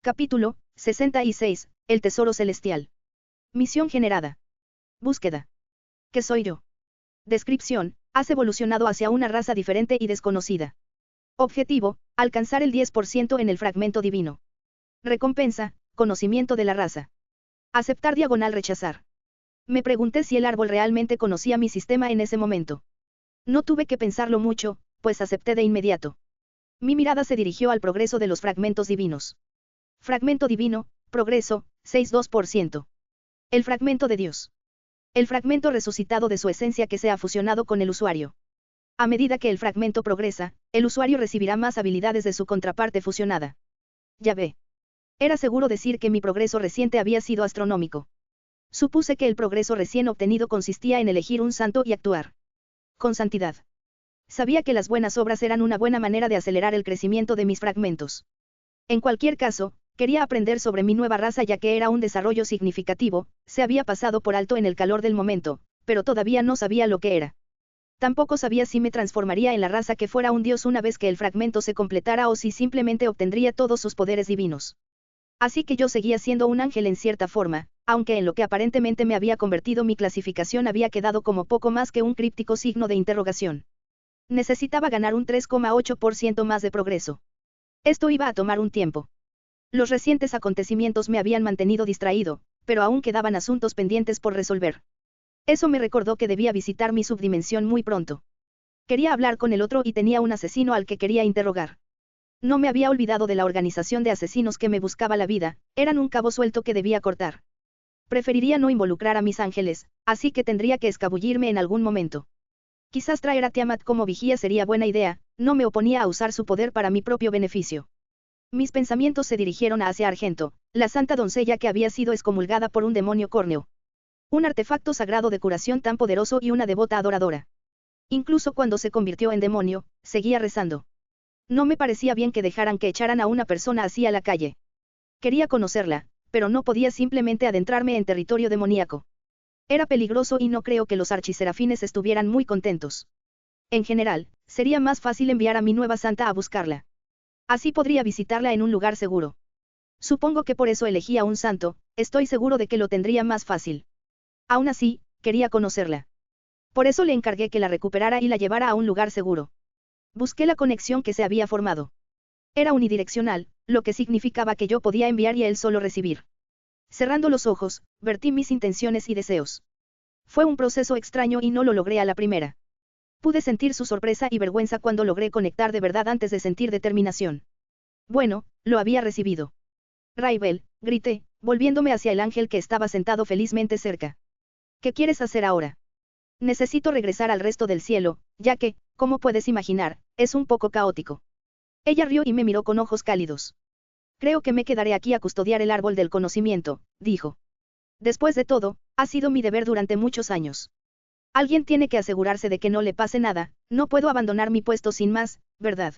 Capítulo 66. El tesoro celestial. Misión generada. Búsqueda. ¿Qué soy yo? Descripción: has evolucionado hacia una raza diferente y desconocida. Objetivo: alcanzar el 10% en el fragmento divino. Recompensa: conocimiento de la raza. Aceptar / rechazar. Me pregunté si el árbol realmente conocía mi sistema en ese momento. No tuve que pensarlo mucho, pues acepté de inmediato. Mi mirada se dirigió al progreso de los fragmentos divinos. Fragmento divino, progreso, 62%. El fragmento de Dios. El fragmento resucitado de su esencia que se ha fusionado con el usuario. A medida que el fragmento progresa, el usuario recibirá más habilidades de su contraparte fusionada. Ya ve. Era seguro decir que mi progreso reciente había sido astronómico. Supuse que el progreso recién obtenido consistía en elegir un santo y actuar con santidad. Sabía que las buenas obras eran una buena manera de acelerar el crecimiento de mis fragmentos. En cualquier caso, quería aprender sobre mi nueva raza ya que era un desarrollo significativo, se había pasado por alto en el calor del momento, pero todavía no sabía lo que era. Tampoco sabía si me transformaría en la raza que fuera un dios una vez que el fragmento se completara o si simplemente obtendría todos sus poderes divinos. Así que yo seguía siendo un ángel en cierta forma, aunque en lo que aparentemente me había convertido mi clasificación había quedado como poco más que un críptico signo de interrogación. Necesitaba ganar un 3,8% más de progreso. Esto iba a tomar un tiempo. Los recientes acontecimientos me habían mantenido distraído, pero aún quedaban asuntos pendientes por resolver. Eso me recordó que debía visitar mi subdimensión muy pronto. Quería hablar con el otro y tenía un asesino al que quería interrogar. No me había olvidado de la organización de asesinos que me buscaba la vida, eran un cabo suelto que debía cortar. Preferiría no involucrar a mis ángeles, así que tendría que escabullirme en algún momento. Quizás traer a Tiamat como vigía sería buena idea, no me oponía a usar su poder para mi propio beneficio. Mis pensamientos se dirigieron hacia Argento, la santa doncella que había sido excomulgada por un demonio córneo. Un artefacto sagrado de curación tan poderoso y una devota adoradora. Incluso cuando se convirtió en demonio, seguía rezando. No me parecía bien que dejaran que echaran a una persona así a la calle. Quería conocerla, pero no podía simplemente adentrarme en territorio demoníaco. Era peligroso y no creo que los archiserafines estuvieran muy contentos. En general, sería más fácil enviar a mi nueva santa a buscarla. Así podría visitarla en un lugar seguro. Supongo que por eso elegí a un santo, estoy seguro de que lo tendría más fácil. Aún así, quería conocerla. Por eso le encargué que la recuperara y la llevara a un lugar seguro. Busqué la conexión que se había formado. Era unidireccional, lo que significaba que yo podía enviar y él solo recibir. Cerrando los ojos, vertí mis intenciones y deseos. Fue un proceso extraño y no lo logré a la primera. Pude sentir su sorpresa y vergüenza cuando logré conectar de verdad antes de sentir determinación. Bueno, lo había recibido. Raibel, grité, volviéndome hacia el ángel que estaba sentado felizmente cerca. ¿Qué quieres hacer ahora? Necesito regresar al resto del cielo, ya que, como puedes imaginar, es un poco caótico. Ella rió y me miró con ojos cálidos. Creo que me quedaré aquí a custodiar el árbol del conocimiento, dijo. Después de todo, ha sido mi deber durante muchos años. Alguien tiene que asegurarse de que no le pase nada, no puedo abandonar mi puesto sin más, ¿verdad?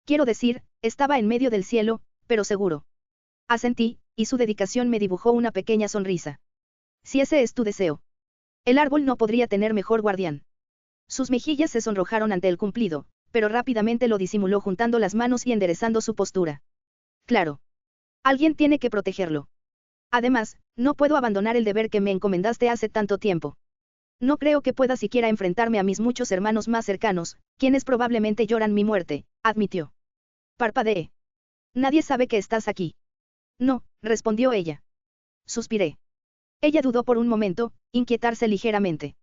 Quiero decir, estaba en medio del cielo, pero seguro. Asentí, y su dedicación me dibujó una pequeña sonrisa. Si ese es tu deseo. El árbol no podría tener mejor guardián. Sus mejillas se sonrojaron ante el cumplido, pero rápidamente lo disimuló juntando las manos y enderezando su postura. Claro. Alguien tiene que protegerlo. Además, no puedo abandonar el deber que me encomendaste hace tanto tiempo. No creo que pueda siquiera enfrentarme a mis muchos hermanos más cercanos, quienes probablemente lloran mi muerte, admitió. Parpadeé. Nadie sabe que estás aquí. No, respondió ella. Suspiré. Ella dudó por un momento, inquietarse ligeramente.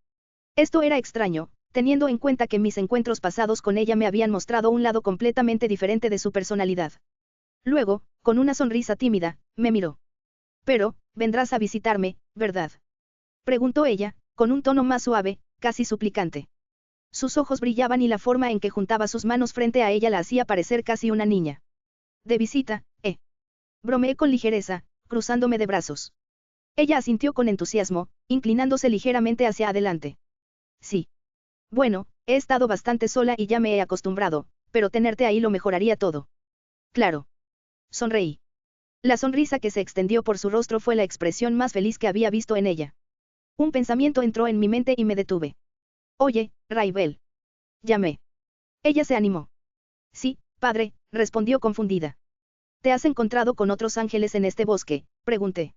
Esto era extraño, teniendo en cuenta que mis encuentros pasados con ella me habían mostrado un lado completamente diferente de su personalidad. Luego, con una sonrisa tímida, me miró. Pero, vendrás a visitarme, ¿verdad? Preguntó ella, con un tono más suave, casi suplicante. Sus ojos brillaban y la forma en que juntaba sus manos frente a ella la hacía parecer casi una niña. De visita, bromeé con ligereza, cruzándome de brazos. Ella asintió con entusiasmo, inclinándose ligeramente hacia adelante. Sí. Bueno, he estado bastante sola y ya me he acostumbrado, pero tenerte ahí lo mejoraría todo. Claro. Sonreí. La sonrisa que se extendió por su rostro fue la expresión más feliz que había visto en ella. Un pensamiento entró en mi mente y me detuve. Oye, Raibel. Llamé. Ella se animó. Sí, padre, respondió confundida. ¿te has encontrado con otros ángeles en este bosque?, pregunté.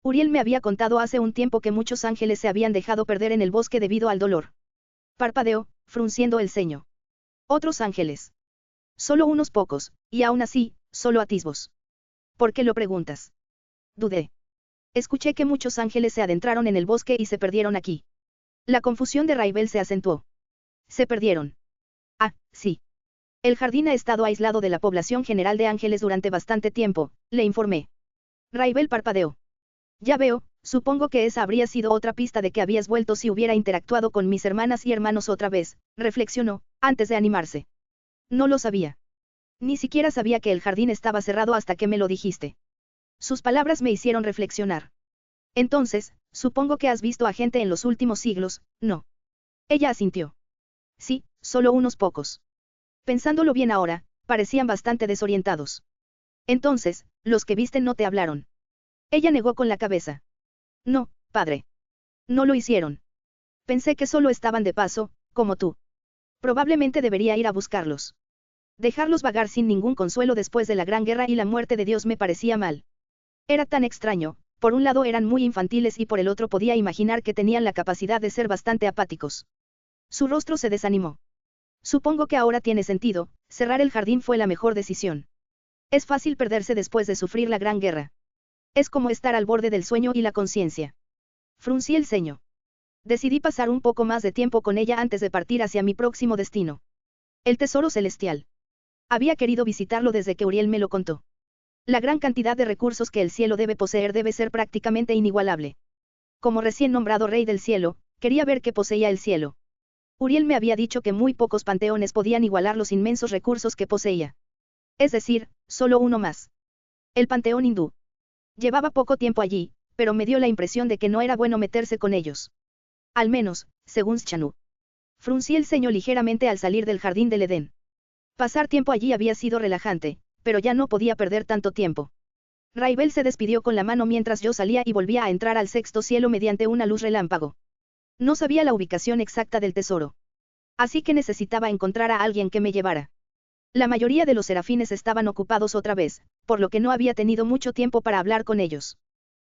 Uriel me había contado hace un tiempo que muchos ángeles se habían dejado perder en el bosque debido al dolor. Parpadeó, frunciendo el ceño. ¿Otros ángeles? Solo unos pocos, y aún así, solo atisbos. ¿Por qué lo preguntas? Dudé. Escuché que muchos ángeles se adentraron en el bosque y se perdieron aquí. La confusión de Raibel se acentuó. ¿Se perdieron? Ah, sí. El jardín ha estado aislado de la población general de ángeles durante bastante tiempo, le informé. Raibel parpadeó. Ya veo, supongo que esa habría sido otra pista de que habías vuelto si hubiera interactuado con mis hermanas y hermanos otra vez, reflexionó, antes de animarse. No lo sabía. Ni siquiera sabía que el jardín estaba cerrado hasta que me lo dijiste. Sus palabras me hicieron reflexionar. Entonces, supongo que has visto a gente en los últimos siglos, ¿no? Ella asintió. Sí, solo unos pocos. Pensándolo bien ahora, parecían bastante desorientados. Entonces, los que viste no te hablaron. Ella negó con la cabeza. No, padre. No lo hicieron. Pensé que solo estaban de paso, como tú. Probablemente debería ir a buscarlos. Dejarlos vagar sin ningún consuelo después de la Gran Guerra y la muerte de Dios me parecía mal. Era tan extraño, por un lado eran muy infantiles y por el otro podía imaginar que tenían la capacidad de ser bastante apáticos. Su rostro se desanimó. Supongo que ahora tiene sentido, cerrar el jardín fue la mejor decisión. Es fácil perderse después de sufrir la Gran Guerra. Es como estar al borde del sueño y la conciencia. Fruncí el ceño. Decidí pasar un poco más de tiempo con ella antes de partir hacia mi próximo destino. El tesoro celestial. Había querido visitarlo desde que Uriel me lo contó. La gran cantidad de recursos que el cielo debe poseer debe ser prácticamente inigualable. Como recién nombrado rey del cielo, quería ver qué poseía el cielo. Uriel me había dicho que muy pocos panteones podían igualar los inmensos recursos que poseía. Es decir, solo uno más. El panteón hindú. Llevaba poco tiempo allí, pero me dio la impresión de que no era bueno meterse con ellos. Al menos, según Shanu. Fruncí el ceño ligeramente al salir del jardín del Edén. Pasar tiempo allí había sido relajante, pero ya no podía perder tanto tiempo. Raibel se despidió con la mano mientras yo salía y volvía a entrar al sexto cielo mediante una luz relámpago. No sabía la ubicación exacta del tesoro. Así que necesitaba encontrar a alguien que me llevara. La mayoría de los serafines estaban ocupados otra vez, por lo que no había tenido mucho tiempo para hablar con ellos.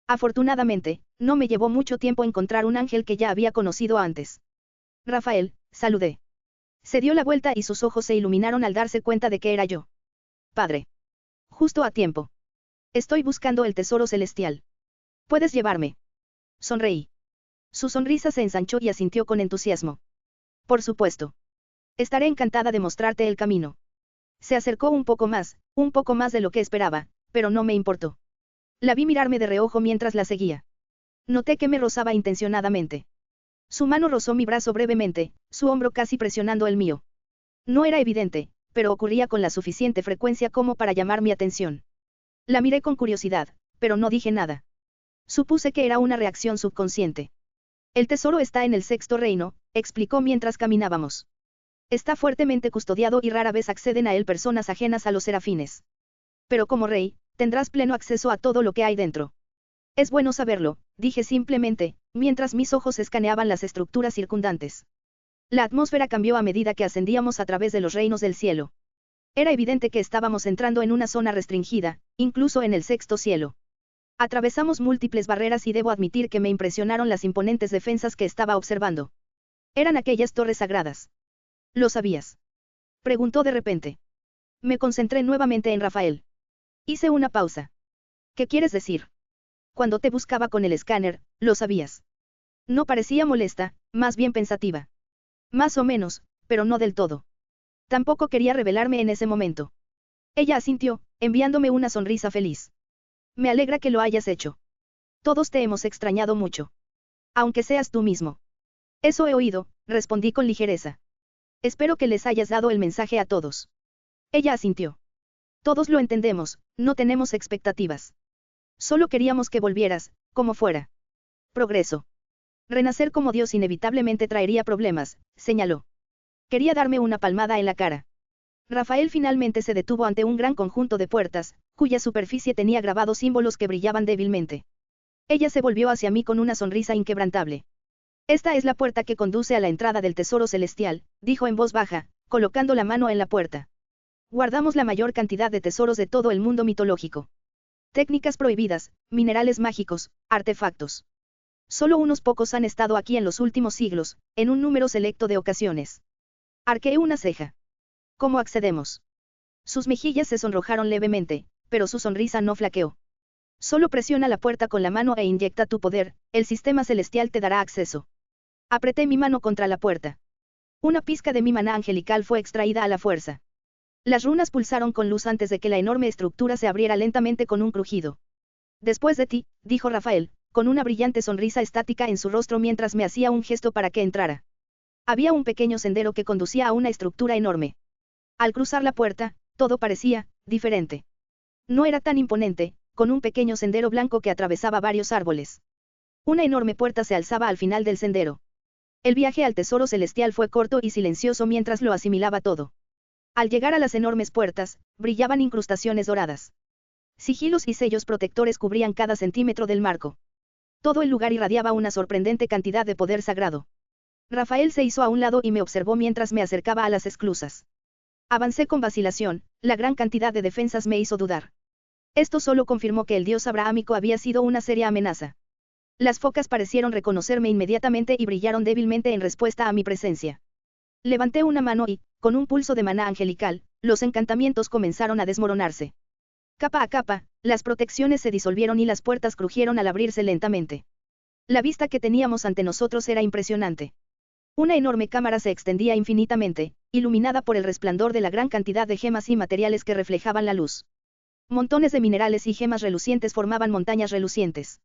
Afortunadamente, no me llevó mucho tiempo encontrar un ángel que ya había conocido antes. Rafael, saludé. Se dio la vuelta y sus ojos se iluminaron al darse cuenta de que era yo. Padre. Justo a tiempo. Estoy buscando el tesoro celestial. ¿Puedes llevarme? Sonreí. Su sonrisa se ensanchó y asintió con entusiasmo. Por supuesto. Estaré encantada de mostrarte el camino. Se acercó un poco más de lo que esperaba, pero no me importó. La vi mirarme de reojo mientras la seguía. Noté que me rozaba intencionadamente. Su mano rozó mi brazo brevemente, su hombro casi presionando el mío. No era evidente, pero ocurría con la suficiente frecuencia como para llamar mi atención. La miré con curiosidad, pero no dije nada. Supuse que era una reacción subconsciente. El tesoro está en el sexto reino, explicó mientras caminábamos. Está fuertemente custodiado y rara vez acceden a él personas ajenas a los serafines. Pero como rey, tendrás pleno acceso a todo lo que hay dentro. Es bueno saberlo, dije simplemente, mientras mis ojos escaneaban las estructuras circundantes. La atmósfera cambió a medida que ascendíamos a través de los reinos del cielo. Era evidente que estábamos entrando en una zona restringida, incluso en el sexto cielo. Atravesamos múltiples barreras y debo admitir que me impresionaron las imponentes defensas que estaba observando. Eran aquellas torres sagradas. ¿Lo sabías? Preguntó de repente. Me concentré nuevamente en Rafael. Hice una pausa. ¿Qué quieres decir? Cuando te buscaba con el escáner, lo sabías. No parecía molesta, más bien pensativa. Más o menos, pero no del todo. Tampoco quería revelarme en ese momento. Ella asintió, enviándome una sonrisa feliz. Me alegra que lo hayas hecho. Todos te hemos extrañado mucho. Aunque seas tú mismo. Eso he oído, respondí con ligereza. Espero que les hayas dado el mensaje a todos. Ella asintió. Todos lo entendemos, no tenemos expectativas. Solo queríamos que volvieras, como fuera. Progreso. Renacer como Dios inevitablemente traería problemas, señaló. Quería darme una palmada en la cara. Rafael finalmente se detuvo ante un gran conjunto de puertas, cuya superficie tenía grabados símbolos que brillaban débilmente. Ella se volvió hacia mí con una sonrisa inquebrantable. Esta es la puerta que conduce a la entrada del tesoro celestial, dijo en voz baja, colocando la mano en la puerta. Guardamos la mayor cantidad de tesoros de todo el mundo mitológico. Técnicas prohibidas, minerales mágicos, artefactos. Solo unos pocos han estado aquí en los últimos siglos, en un número selecto de ocasiones. Arqueé una ceja. ¿Cómo accedemos? Sus mejillas se sonrojaron levemente, pero su sonrisa no flaqueó. Solo presiona la puerta con la mano e inyecta tu poder, el sistema celestial te dará acceso. Apreté mi mano contra la puerta. Una pizca de mi maná angelical fue extraída a la fuerza. Las runas pulsaron con luz antes de que la enorme estructura se abriera lentamente con un crujido. Después de ti, dijo Rafael, con una brillante sonrisa estática en su rostro mientras me hacía un gesto para que entrara. Había un pequeño sendero que conducía a una estructura enorme. Al cruzar la puerta, todo parecía diferente. No era tan imponente, con un pequeño sendero blanco que atravesaba varios árboles. Una enorme puerta se alzaba al final del sendero. El viaje al tesoro celestial fue corto y silencioso mientras lo asimilaba todo. Al llegar a las enormes puertas, brillaban incrustaciones doradas. Sigilos y sellos protectores cubrían cada centímetro del marco. Todo el lugar irradiaba una sorprendente cantidad de poder sagrado. Rafael se hizo a un lado y me observó mientras me acercaba a las esclusas. Avancé con vacilación, la gran cantidad de defensas me hizo dudar. Esto solo confirmó que el dios abrahámico había sido una seria amenaza. Las focas parecieron reconocerme inmediatamente y brillaron débilmente en respuesta a mi presencia. Levanté una mano y, con un pulso de maná angelical, los encantamientos comenzaron a desmoronarse. Capa a capa, las protecciones se disolvieron y las puertas crujieron al abrirse lentamente. La vista que teníamos ante nosotros era impresionante. Una enorme cámara se extendía infinitamente, iluminada por el resplandor de la gran cantidad de gemas y materiales que reflejaban la luz. Montones de minerales y gemas relucientes formaban montañas relucientes.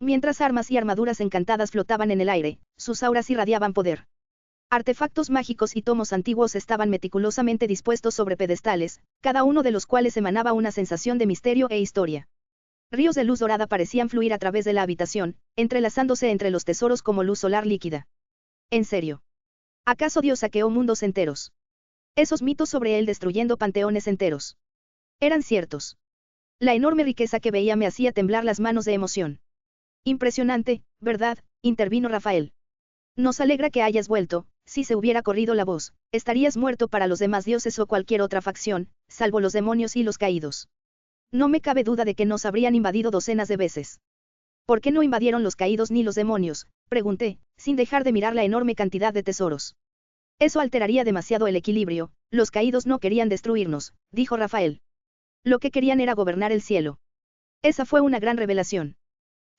Mientras armas y armaduras encantadas flotaban en el aire, sus auras irradiaban poder. Artefactos mágicos y tomos antiguos estaban meticulosamente dispuestos sobre pedestales, cada uno de los cuales emanaba una sensación de misterio e historia. Ríos de luz dorada parecían fluir a través de la habitación, entrelazándose entre los tesoros como luz solar líquida. ¿En serio? ¿Acaso Dios saqueó mundos enteros? Esos mitos sobre él destruyendo panteones enteros. Eran ciertos. La enorme riqueza que veía me hacía temblar las manos de emoción. Impresionante, ¿verdad?, intervino Rafael. Nos alegra que hayas vuelto. Si se hubiera corrido la voz, estarías muerto para los demás dioses o cualquier otra facción, salvo los demonios y los caídos. No me cabe duda de que nos habrían invadido docenas de veces. ¿Por qué no invadieron los caídos ni los demonios?, pregunté, sin dejar de mirar la enorme cantidad de tesoros. Eso alteraría demasiado el equilibrio, los caídos no querían destruirnos, dijo Rafael. Lo que querían era gobernar el cielo. Esa fue una gran revelación.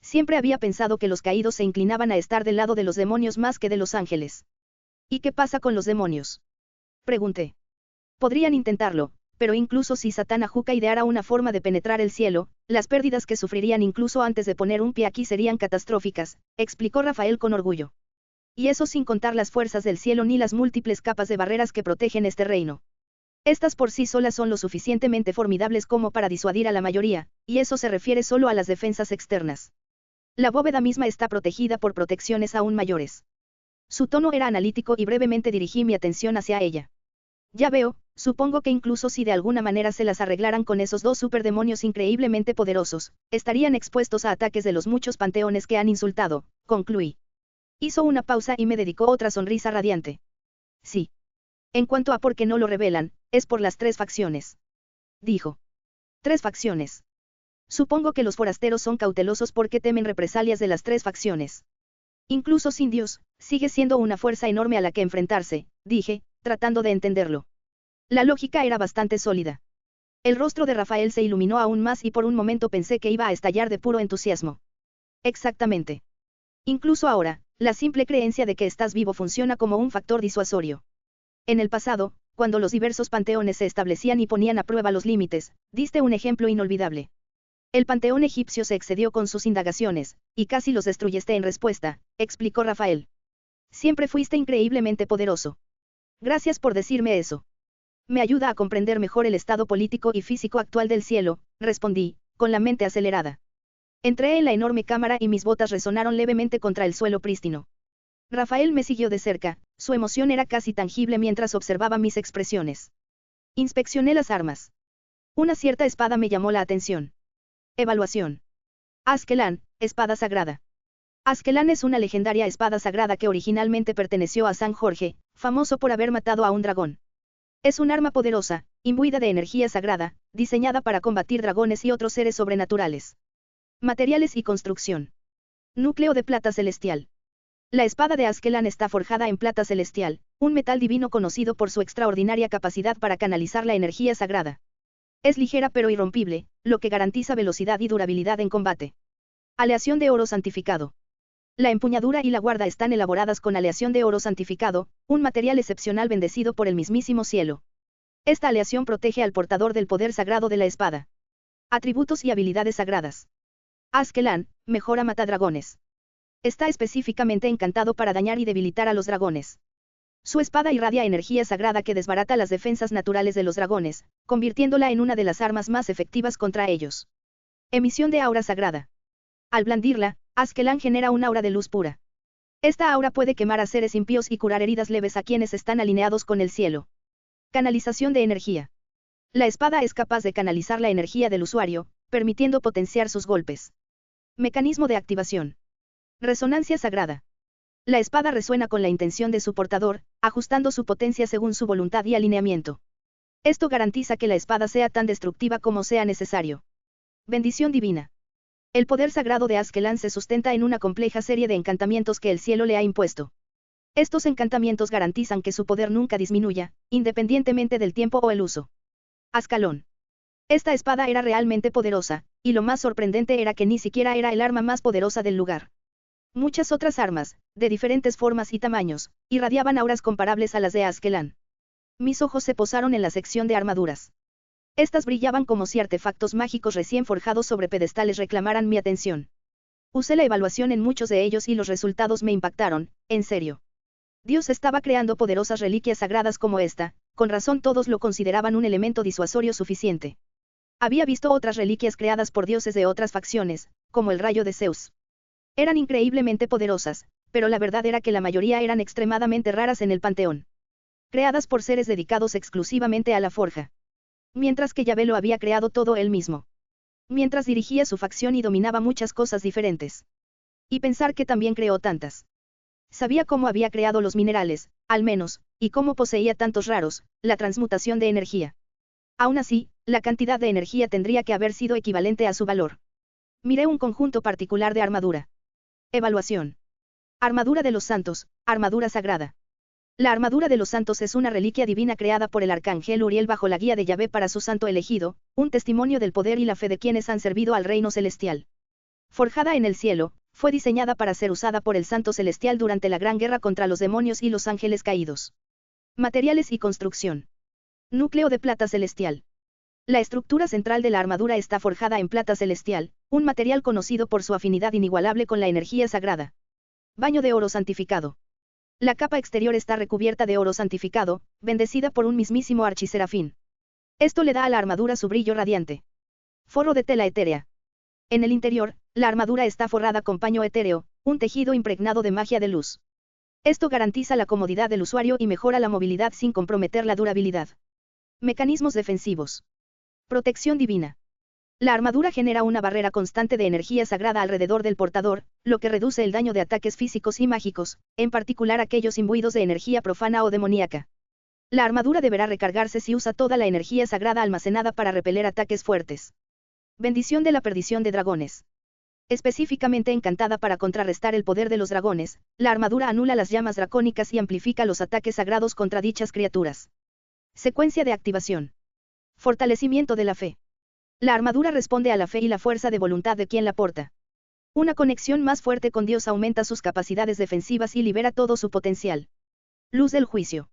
Siempre había pensado que los caídos se inclinaban a estar del lado de los demonios más que de los ángeles. ¿Y qué pasa con los demonios?, pregunté. Podrían intentarlo, pero incluso si Satán Ajuca ideara una forma de penetrar el cielo, las pérdidas que sufrirían incluso antes de poner un pie aquí serían catastróficas, explicó Rafael con orgullo. Y eso sin contar las fuerzas del cielo ni las múltiples capas de barreras que protegen este reino. Estas por sí solas son lo suficientemente formidables como para disuadir a la mayoría, y eso se refiere solo a las defensas externas. La bóveda misma está protegida por protecciones aún mayores. Su tono era analítico y brevemente dirigí mi atención hacia ella. Ya veo, supongo que incluso si de alguna manera se las arreglaran con esos dos superdemonios increíblemente poderosos, estarían expuestos a ataques de los muchos panteones que han insultado, concluí. Hizo una pausa y me dedicó otra sonrisa radiante. Sí. En cuanto a por qué no lo revelan, es por las 3 facciones. Dijo. 3 facciones. Supongo que los forasteros son cautelosos porque temen represalias de las 3 facciones. Incluso sin Dios, sigue siendo una fuerza enorme a la que enfrentarse, dije, tratando de entenderlo. La lógica era bastante sólida. El rostro de Rafael se iluminó aún más y por un momento pensé que iba a estallar de puro entusiasmo. Exactamente. Incluso ahora, la simple creencia de que estás vivo funciona como un factor disuasorio. En el pasado, cuando los diversos panteones se establecían y ponían a prueba los límites, diste un ejemplo inolvidable. El panteón egipcio se excedió con sus indagaciones, y casi los destruiste en respuesta, explicó Rafael. Siempre fuiste increíblemente poderoso. Gracias por decirme eso. Me ayuda a comprender mejor el estado político y físico actual del cielo, respondí, con la mente acelerada. Entré en la enorme cámara y mis botas resonaron levemente contra el suelo prístino. Rafael me siguió de cerca, su emoción era casi tangible mientras observaba mis expresiones. Inspeccioné las armas. Una cierta espada me llamó la atención. Evaluación. Askelán, espada sagrada. Askelán es una legendaria espada sagrada que originalmente perteneció a San Jorge, famoso por haber matado a un dragón. Es un arma poderosa, imbuida de energía sagrada, diseñada para combatir dragones y otros seres sobrenaturales. Materiales y construcción. Núcleo de plata celestial. La espada de Askelan está forjada en plata celestial, un metal divino conocido por su extraordinaria capacidad para canalizar la energía sagrada. Es ligera pero irrompible, lo que garantiza velocidad y durabilidad en combate. Aleación de oro santificado. La empuñadura y la guarda están elaboradas con aleación de oro santificado, un material excepcional bendecido por el mismísimo cielo. Esta aleación protege al portador del poder sagrado de la espada. Atributos y habilidades sagradas. Askelan, mejora matadragones. Está específicamente encantado para dañar y debilitar a los dragones. Su espada irradia energía sagrada que desbarata las defensas naturales de los dragones, convirtiéndola en una de las armas más efectivas contra ellos. Emisión de aura sagrada. Al blandirla, Askelan genera un aura de luz pura. Esta aura puede quemar a seres impíos y curar heridas leves a quienes están alineados con el cielo. Canalización de energía. La espada es capaz de canalizar la energía del usuario, permitiendo potenciar sus golpes. Mecanismo de activación. Resonancia sagrada. La espada resuena con la intención de su portador, ajustando su potencia según su voluntad y alineamiento. Esto garantiza que la espada sea tan destructiva como sea necesario. Bendición divina. El poder sagrado de Askelan se sustenta en una compleja serie de encantamientos que el cielo le ha impuesto. Estos encantamientos garantizan que su poder nunca disminuya, independientemente del tiempo o el uso. Ascalón. Esta espada era realmente poderosa, y lo más sorprendente era que ni siquiera era el arma más poderosa del lugar. Muchas otras armas, de diferentes formas y tamaños, irradiaban auras comparables a las de Askelan. Mis ojos se posaron en la sección de armaduras. Estas brillaban como si artefactos mágicos recién forjados sobre pedestales reclamaran mi atención. Usé la evaluación en muchos de ellos y los resultados me impactaron, en serio. Dios estaba creando poderosas reliquias sagradas como esta, con razón todos lo consideraban un elemento disuasorio suficiente. Había visto otras reliquias creadas por dioses de otras facciones, como el rayo de Zeus. Eran increíblemente poderosas, pero la verdad era que la mayoría eran extremadamente raras en el panteón. Creadas por seres dedicados exclusivamente a la forja. Mientras que Yahvé lo había creado todo él mismo. Mientras dirigía su facción y dominaba muchas cosas diferentes. Y pensar que también creó tantas. Sabía cómo había creado los minerales, al menos, y cómo poseía tantos raros, la transmutación de energía. Aún así, la cantidad de energía tendría que haber sido equivalente a su valor. Miré un conjunto particular de armadura. Evaluación. Armadura de los santos, armadura sagrada. La armadura de los santos es una reliquia divina creada por el arcángel Uriel bajo la guía de Yahvé para su santo elegido, un testimonio del poder y la fe de quienes han servido al reino celestial. Forjada en el cielo, fue diseñada para ser usada por el santo celestial durante la gran guerra contra los demonios y los ángeles caídos. Materiales y construcción. Núcleo de plata celestial. La estructura central de la armadura está forjada en plata celestial, un material conocido por su afinidad inigualable con la energía sagrada. Baño de oro santificado. La capa exterior está recubierta de oro santificado, bendecida por un mismísimo archiserafín. Esto le da a la armadura su brillo radiante. Forro de tela etérea. En el interior, la armadura está forrada con paño etéreo, un tejido impregnado de magia de luz. Esto garantiza la comodidad del usuario y mejora la movilidad sin comprometer la durabilidad. Mecanismos defensivos. Protección divina. La armadura genera una barrera constante de energía sagrada alrededor del portador, lo que reduce el daño de ataques físicos y mágicos, en particular aquellos imbuidos de energía profana o demoníaca. La armadura deberá recargarse si usa toda la energía sagrada almacenada para repeler ataques fuertes. Bendición de la perdición de dragones. Específicamente encantada para contrarrestar el poder de los dragones, la armadura anula las llamas dracónicas y amplifica los ataques sagrados contra dichas criaturas. Secuencia de activación. Fortalecimiento de la fe. La armadura responde a la fe y la fuerza de voluntad de quien la porta. Una conexión más fuerte con Dios aumenta sus capacidades defensivas y libera todo su potencial. Luz del juicio.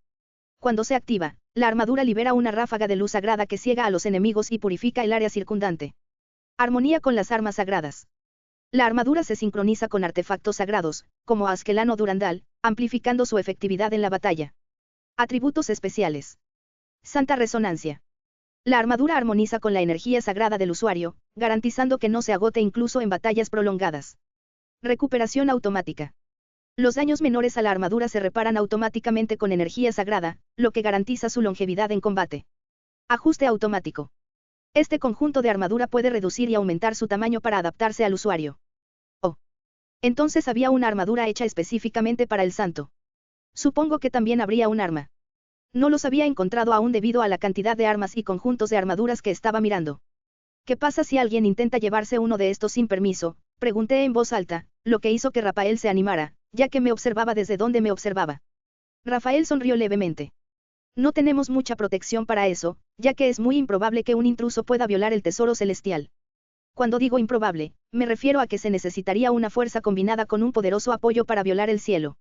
Cuando se activa, la armadura libera una ráfaga de luz sagrada que ciega a los enemigos y purifica el área circundante. Armonía con las armas sagradas. La armadura se sincroniza con artefactos sagrados, como Askelan o Durandal, amplificando su efectividad en la batalla. Atributos especiales. Santa resonancia. La armadura armoniza con la energía sagrada del usuario, garantizando que no se agote incluso en batallas prolongadas. Recuperación automática. Los daños menores a la armadura se reparan automáticamente con energía sagrada, lo que garantiza su longevidad en combate. Ajuste automático. Este conjunto de armadura puede reducir y aumentar su tamaño para adaptarse al usuario. Oh. Entonces había una armadura hecha específicamente para el santo. Supongo que también habría un arma. No los había encontrado aún debido a la cantidad de armas y conjuntos de armaduras que estaba mirando. ¿Qué pasa si alguien intenta llevarse uno de estos sin permiso? Pregunté en voz alta, lo que hizo que Rafael se animara, ya que me observaba desde donde me observaba. Rafael sonrió levemente. No tenemos mucha protección para eso, ya que es muy improbable que un intruso pueda violar el tesoro celestial. Cuando digo improbable, me refiero a que se necesitaría una fuerza combinada con un poderoso apoyo para violar el cielo.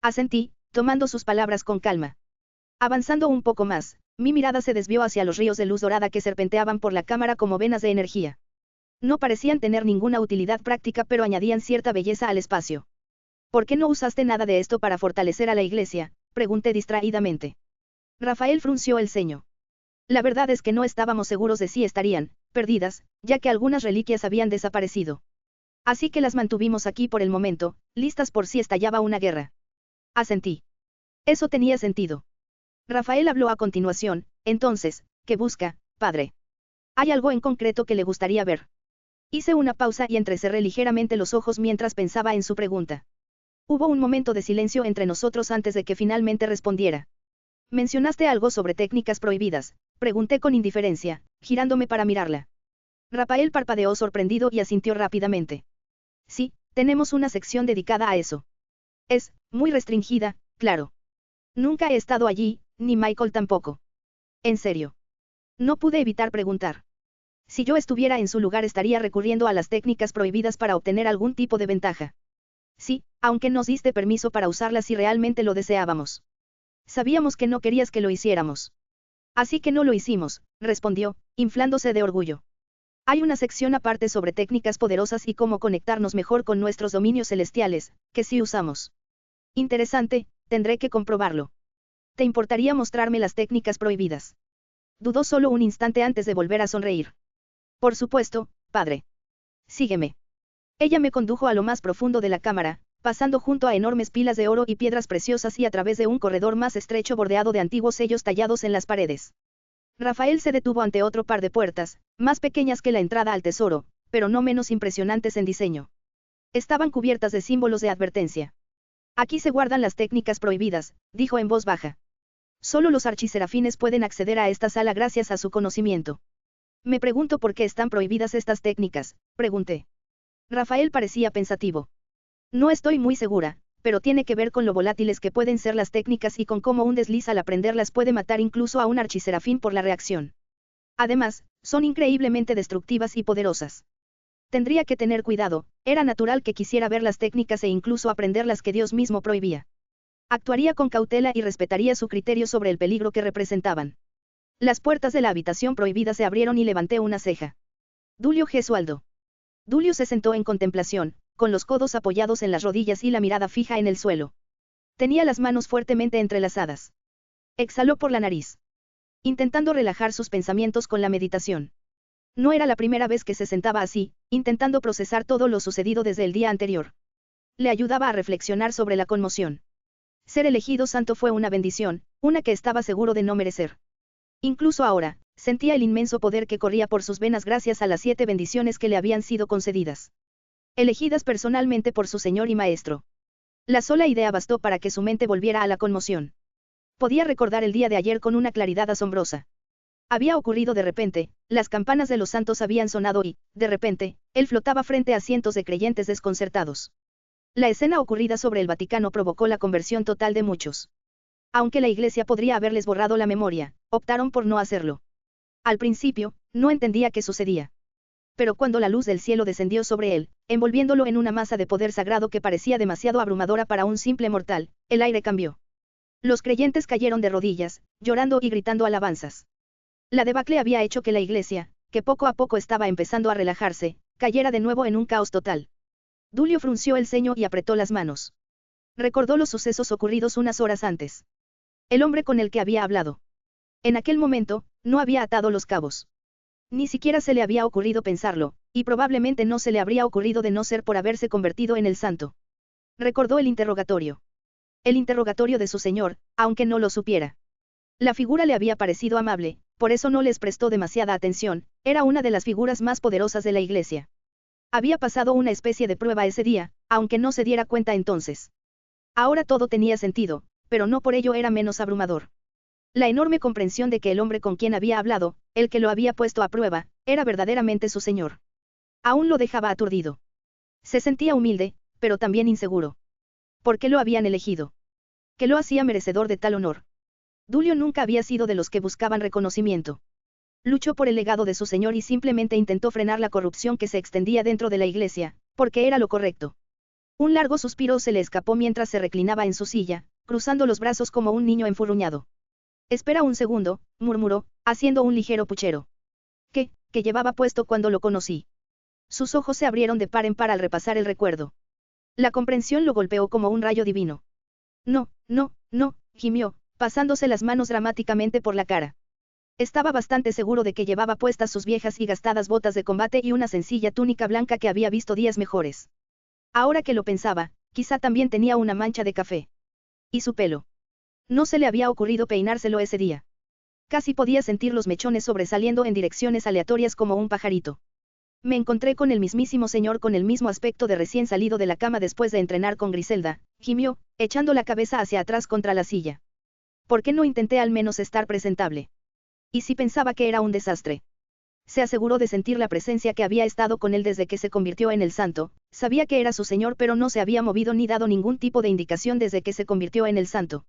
Asentí, tomando sus palabras con calma. Avanzando un poco más, mi mirada se desvió hacia los ríos de luz dorada que serpenteaban por la cámara como venas de energía. No parecían tener ninguna utilidad práctica, pero añadían cierta belleza al espacio. ¿Por qué no usaste nada de esto para fortalecer a la iglesia?, pregunté distraídamente. Rafael frunció el ceño. La verdad es que no estábamos seguros de si estarían perdidas, ya que algunas reliquias habían desaparecido. Así que las mantuvimos aquí por el momento, listas por si estallaba una guerra. Asentí. Eso tenía sentido. Rafael habló a continuación. Entonces, ¿qué busca, padre? ¿Hay algo en concreto que le gustaría ver? Hice una pausa y entrecerré ligeramente los ojos mientras pensaba en su pregunta. Hubo un momento de silencio entre nosotros antes de que finalmente respondiera. ¿Mencionaste algo sobre técnicas prohibidas?, pregunté con indiferencia, girándome para mirarla. Rafael parpadeó sorprendido y asintió rápidamente. Sí, tenemos una sección dedicada a eso. Es muy restringida, claro. Nunca he estado allí, ni Michael tampoco. ¿En serio? No pude evitar preguntar. Si yo estuviera en su lugar estaría recurriendo a las técnicas prohibidas para obtener algún tipo de ventaja. Sí, aunque nos diste permiso para usarlas si realmente lo deseábamos. Sabíamos que no querías que lo hiciéramos. Así que no lo hicimos, respondió, inflándose de orgullo. Hay una sección aparte sobre técnicas poderosas y cómo conectarnos mejor con nuestros dominios celestiales, que sí usamos. Interesante, tendré que comprobarlo. ¿Te importaría mostrarme las técnicas prohibidas? Dudó solo un instante antes de volver a sonreír. Por supuesto, padre. Sígueme. Ella me condujo a lo más profundo de la cámara, pasando junto a enormes pilas de oro y piedras preciosas y a través de un corredor más estrecho bordeado de antiguos sellos tallados en las paredes. Rafael se detuvo ante otro par de puertas, más pequeñas que la entrada al tesoro, pero no menos impresionantes en diseño. Estaban cubiertas de símbolos de advertencia. Aquí se guardan las técnicas prohibidas, dijo en voz baja. Solo los archiserafines pueden acceder a esta sala gracias a su conocimiento. Me pregunto por qué están prohibidas estas técnicas, pregunté. Rafael parecía pensativo. No estoy muy segura, pero tiene que ver con lo volátiles que pueden ser las técnicas y con cómo un desliz al aprenderlas puede matar incluso a un archiserafín por la reacción. Además, son increíblemente destructivas y poderosas. Tendría que tener cuidado, era natural que quisiera ver las técnicas e incluso aprender las que Dios mismo prohibía. Actuaría con cautela y respetaría su criterio sobre el peligro que representaban. Las puertas de la habitación prohibida se abrieron y levanté una ceja. Dulio Gesualdo. Dulio se sentó en contemplación, con los codos apoyados en las rodillas y la mirada fija en el suelo. Tenía las manos fuertemente entrelazadas. Exhaló por la nariz, intentando relajar sus pensamientos con la meditación. No era la primera vez que se sentaba así, intentando procesar todo lo sucedido desde el día anterior. Le ayudaba a reflexionar sobre la conmoción. Ser elegido santo fue una bendición, una que estaba seguro de no merecer. Incluso ahora, sentía el inmenso poder que corría por sus venas gracias a las 7 bendiciones que le habían sido concedidas. Elegidas personalmente por su Señor y Maestro. La sola idea bastó para que su mente volviera a la conmoción. Podía recordar el día de ayer con una claridad asombrosa. Había ocurrido de repente, las campanas de los santos habían sonado y, de repente, él flotaba frente a cientos de creyentes desconcertados. La escena ocurrida sobre el Vaticano provocó la conversión total de muchos. Aunque la Iglesia podría haberles borrado la memoria, optaron por no hacerlo. Al principio, no entendía qué sucedía. Pero cuando la luz del cielo descendió sobre él, envolviéndolo en una masa de poder sagrado que parecía demasiado abrumadora para un simple mortal, el aire cambió. Los creyentes cayeron de rodillas, llorando y gritando alabanzas. La debacle había hecho que la Iglesia, que poco a poco estaba empezando a relajarse, cayera de nuevo en un caos total. Dulio frunció el ceño y apretó las manos. Recordó los sucesos ocurridos unas horas antes. El hombre con el que había hablado. En aquel momento, no había atado los cabos. Ni siquiera se le había ocurrido pensarlo, y probablemente no se le habría ocurrido de no ser por haberse convertido en el santo. Recordó el interrogatorio. El interrogatorio de su señor, aunque no lo supiera. La figura le había parecido amable, por eso no les prestó demasiada atención, era una de las figuras más poderosas de la Iglesia. Había pasado una especie de prueba ese día, aunque no se diera cuenta entonces. Ahora todo tenía sentido, pero no por ello era menos abrumador. La enorme comprensión de que el hombre con quien había hablado, el que lo había puesto a prueba, era verdaderamente su señor. Aún lo dejaba aturdido. Se sentía humilde, pero también inseguro. ¿Por qué lo habían elegido? ¿Qué lo hacía merecedor de tal honor? Dulio nunca había sido de los que buscaban reconocimiento. Luchó por el legado de su señor y simplemente intentó frenar la corrupción que se extendía dentro de la iglesia, porque era lo correcto. Un largo suspiro se le escapó mientras se reclinaba en su silla, cruzando los brazos como un niño enfurruñado. Espera un segundo, murmuró, haciendo un ligero puchero. ¿Qué llevaba puesto cuando lo conocí? Sus ojos se abrieron de par en par al repasar el recuerdo. La comprensión lo golpeó como un rayo divino. No, no, no, gimió, pasándose las manos dramáticamente por la cara. Estaba bastante seguro de que llevaba puestas sus viejas y gastadas botas de combate y una sencilla túnica blanca que había visto días mejores. Ahora que lo pensaba, quizá también tenía una mancha de café. ¿Y su pelo? No se le había ocurrido peinárselo ese día. Casi podía sentir los mechones sobresaliendo en direcciones aleatorias como un pajarito. Me encontré con el mismísimo señor con el mismo aspecto de recién salido de la cama después de entrenar con Griselda, gimió, echando la cabeza hacia atrás contra la silla. ¿Por qué no intenté al menos estar presentable? ¿Y si pensaba que era un desastre? Se aseguró de sentir la presencia que había estado con él desde que se convirtió en el santo, sabía que era su señor pero no se había movido ni dado ningún tipo de indicación desde que se convirtió en el santo.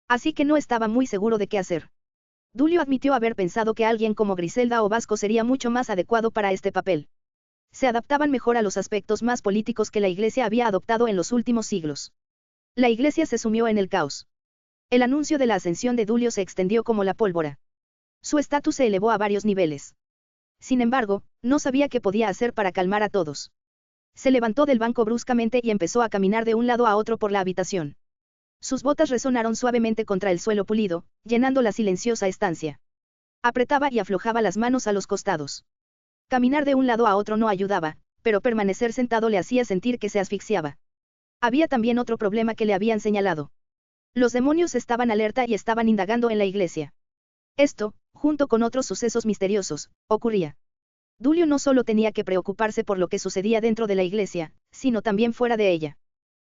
Así que no estaba muy seguro de qué hacer. Dulio admitió haber pensado que alguien como Griselda o Vasco sería mucho más adecuado para este papel. Se adaptaban mejor a los aspectos más políticos que la Iglesia había adoptado en los últimos siglos. La Iglesia se sumió en el caos. El anuncio de la ascensión de Dulio se extendió como la pólvora. Su estatus se elevó a varios niveles. Sin embargo, no sabía qué podía hacer para calmar a todos. Se levantó del banco bruscamente y empezó a caminar de un lado a otro por la habitación. Sus botas resonaron suavemente contra el suelo pulido, llenando la silenciosa estancia. Apretaba y aflojaba las manos a los costados. Caminar de un lado a otro no ayudaba, pero permanecer sentado le hacía sentir que se asfixiaba. Había también otro problema que le habían señalado. Los demonios estaban alerta y estaban indagando en la iglesia. Esto, junto con otros sucesos misteriosos, ocurría. Dulio no solo tenía que preocuparse por lo que sucedía dentro de la iglesia, sino también fuera de ella.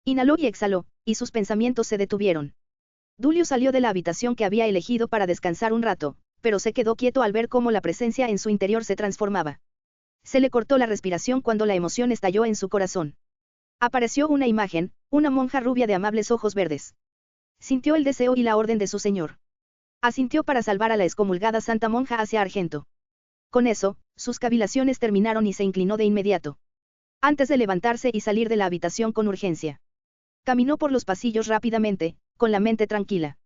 Inhaló y exhaló, y sus pensamientos se detuvieron. Dulio salió de la habitación que había elegido para descansar un rato, pero se quedó quieto al ver cómo la presencia en su interior se transformaba. Se le cortó la respiración cuando la emoción estalló en su corazón. Apareció una imagen, una monja rubia de amables ojos verdes. Sintió el deseo y la orden de su señor. Asintió para salvar a la excomulgada santa monja hacia Argento. Con eso, sus cavilaciones terminaron y se inclinó de inmediato. Antes de levantarse y salir de la habitación con urgencia. Caminó por los pasillos rápidamente, con la mente tranquila.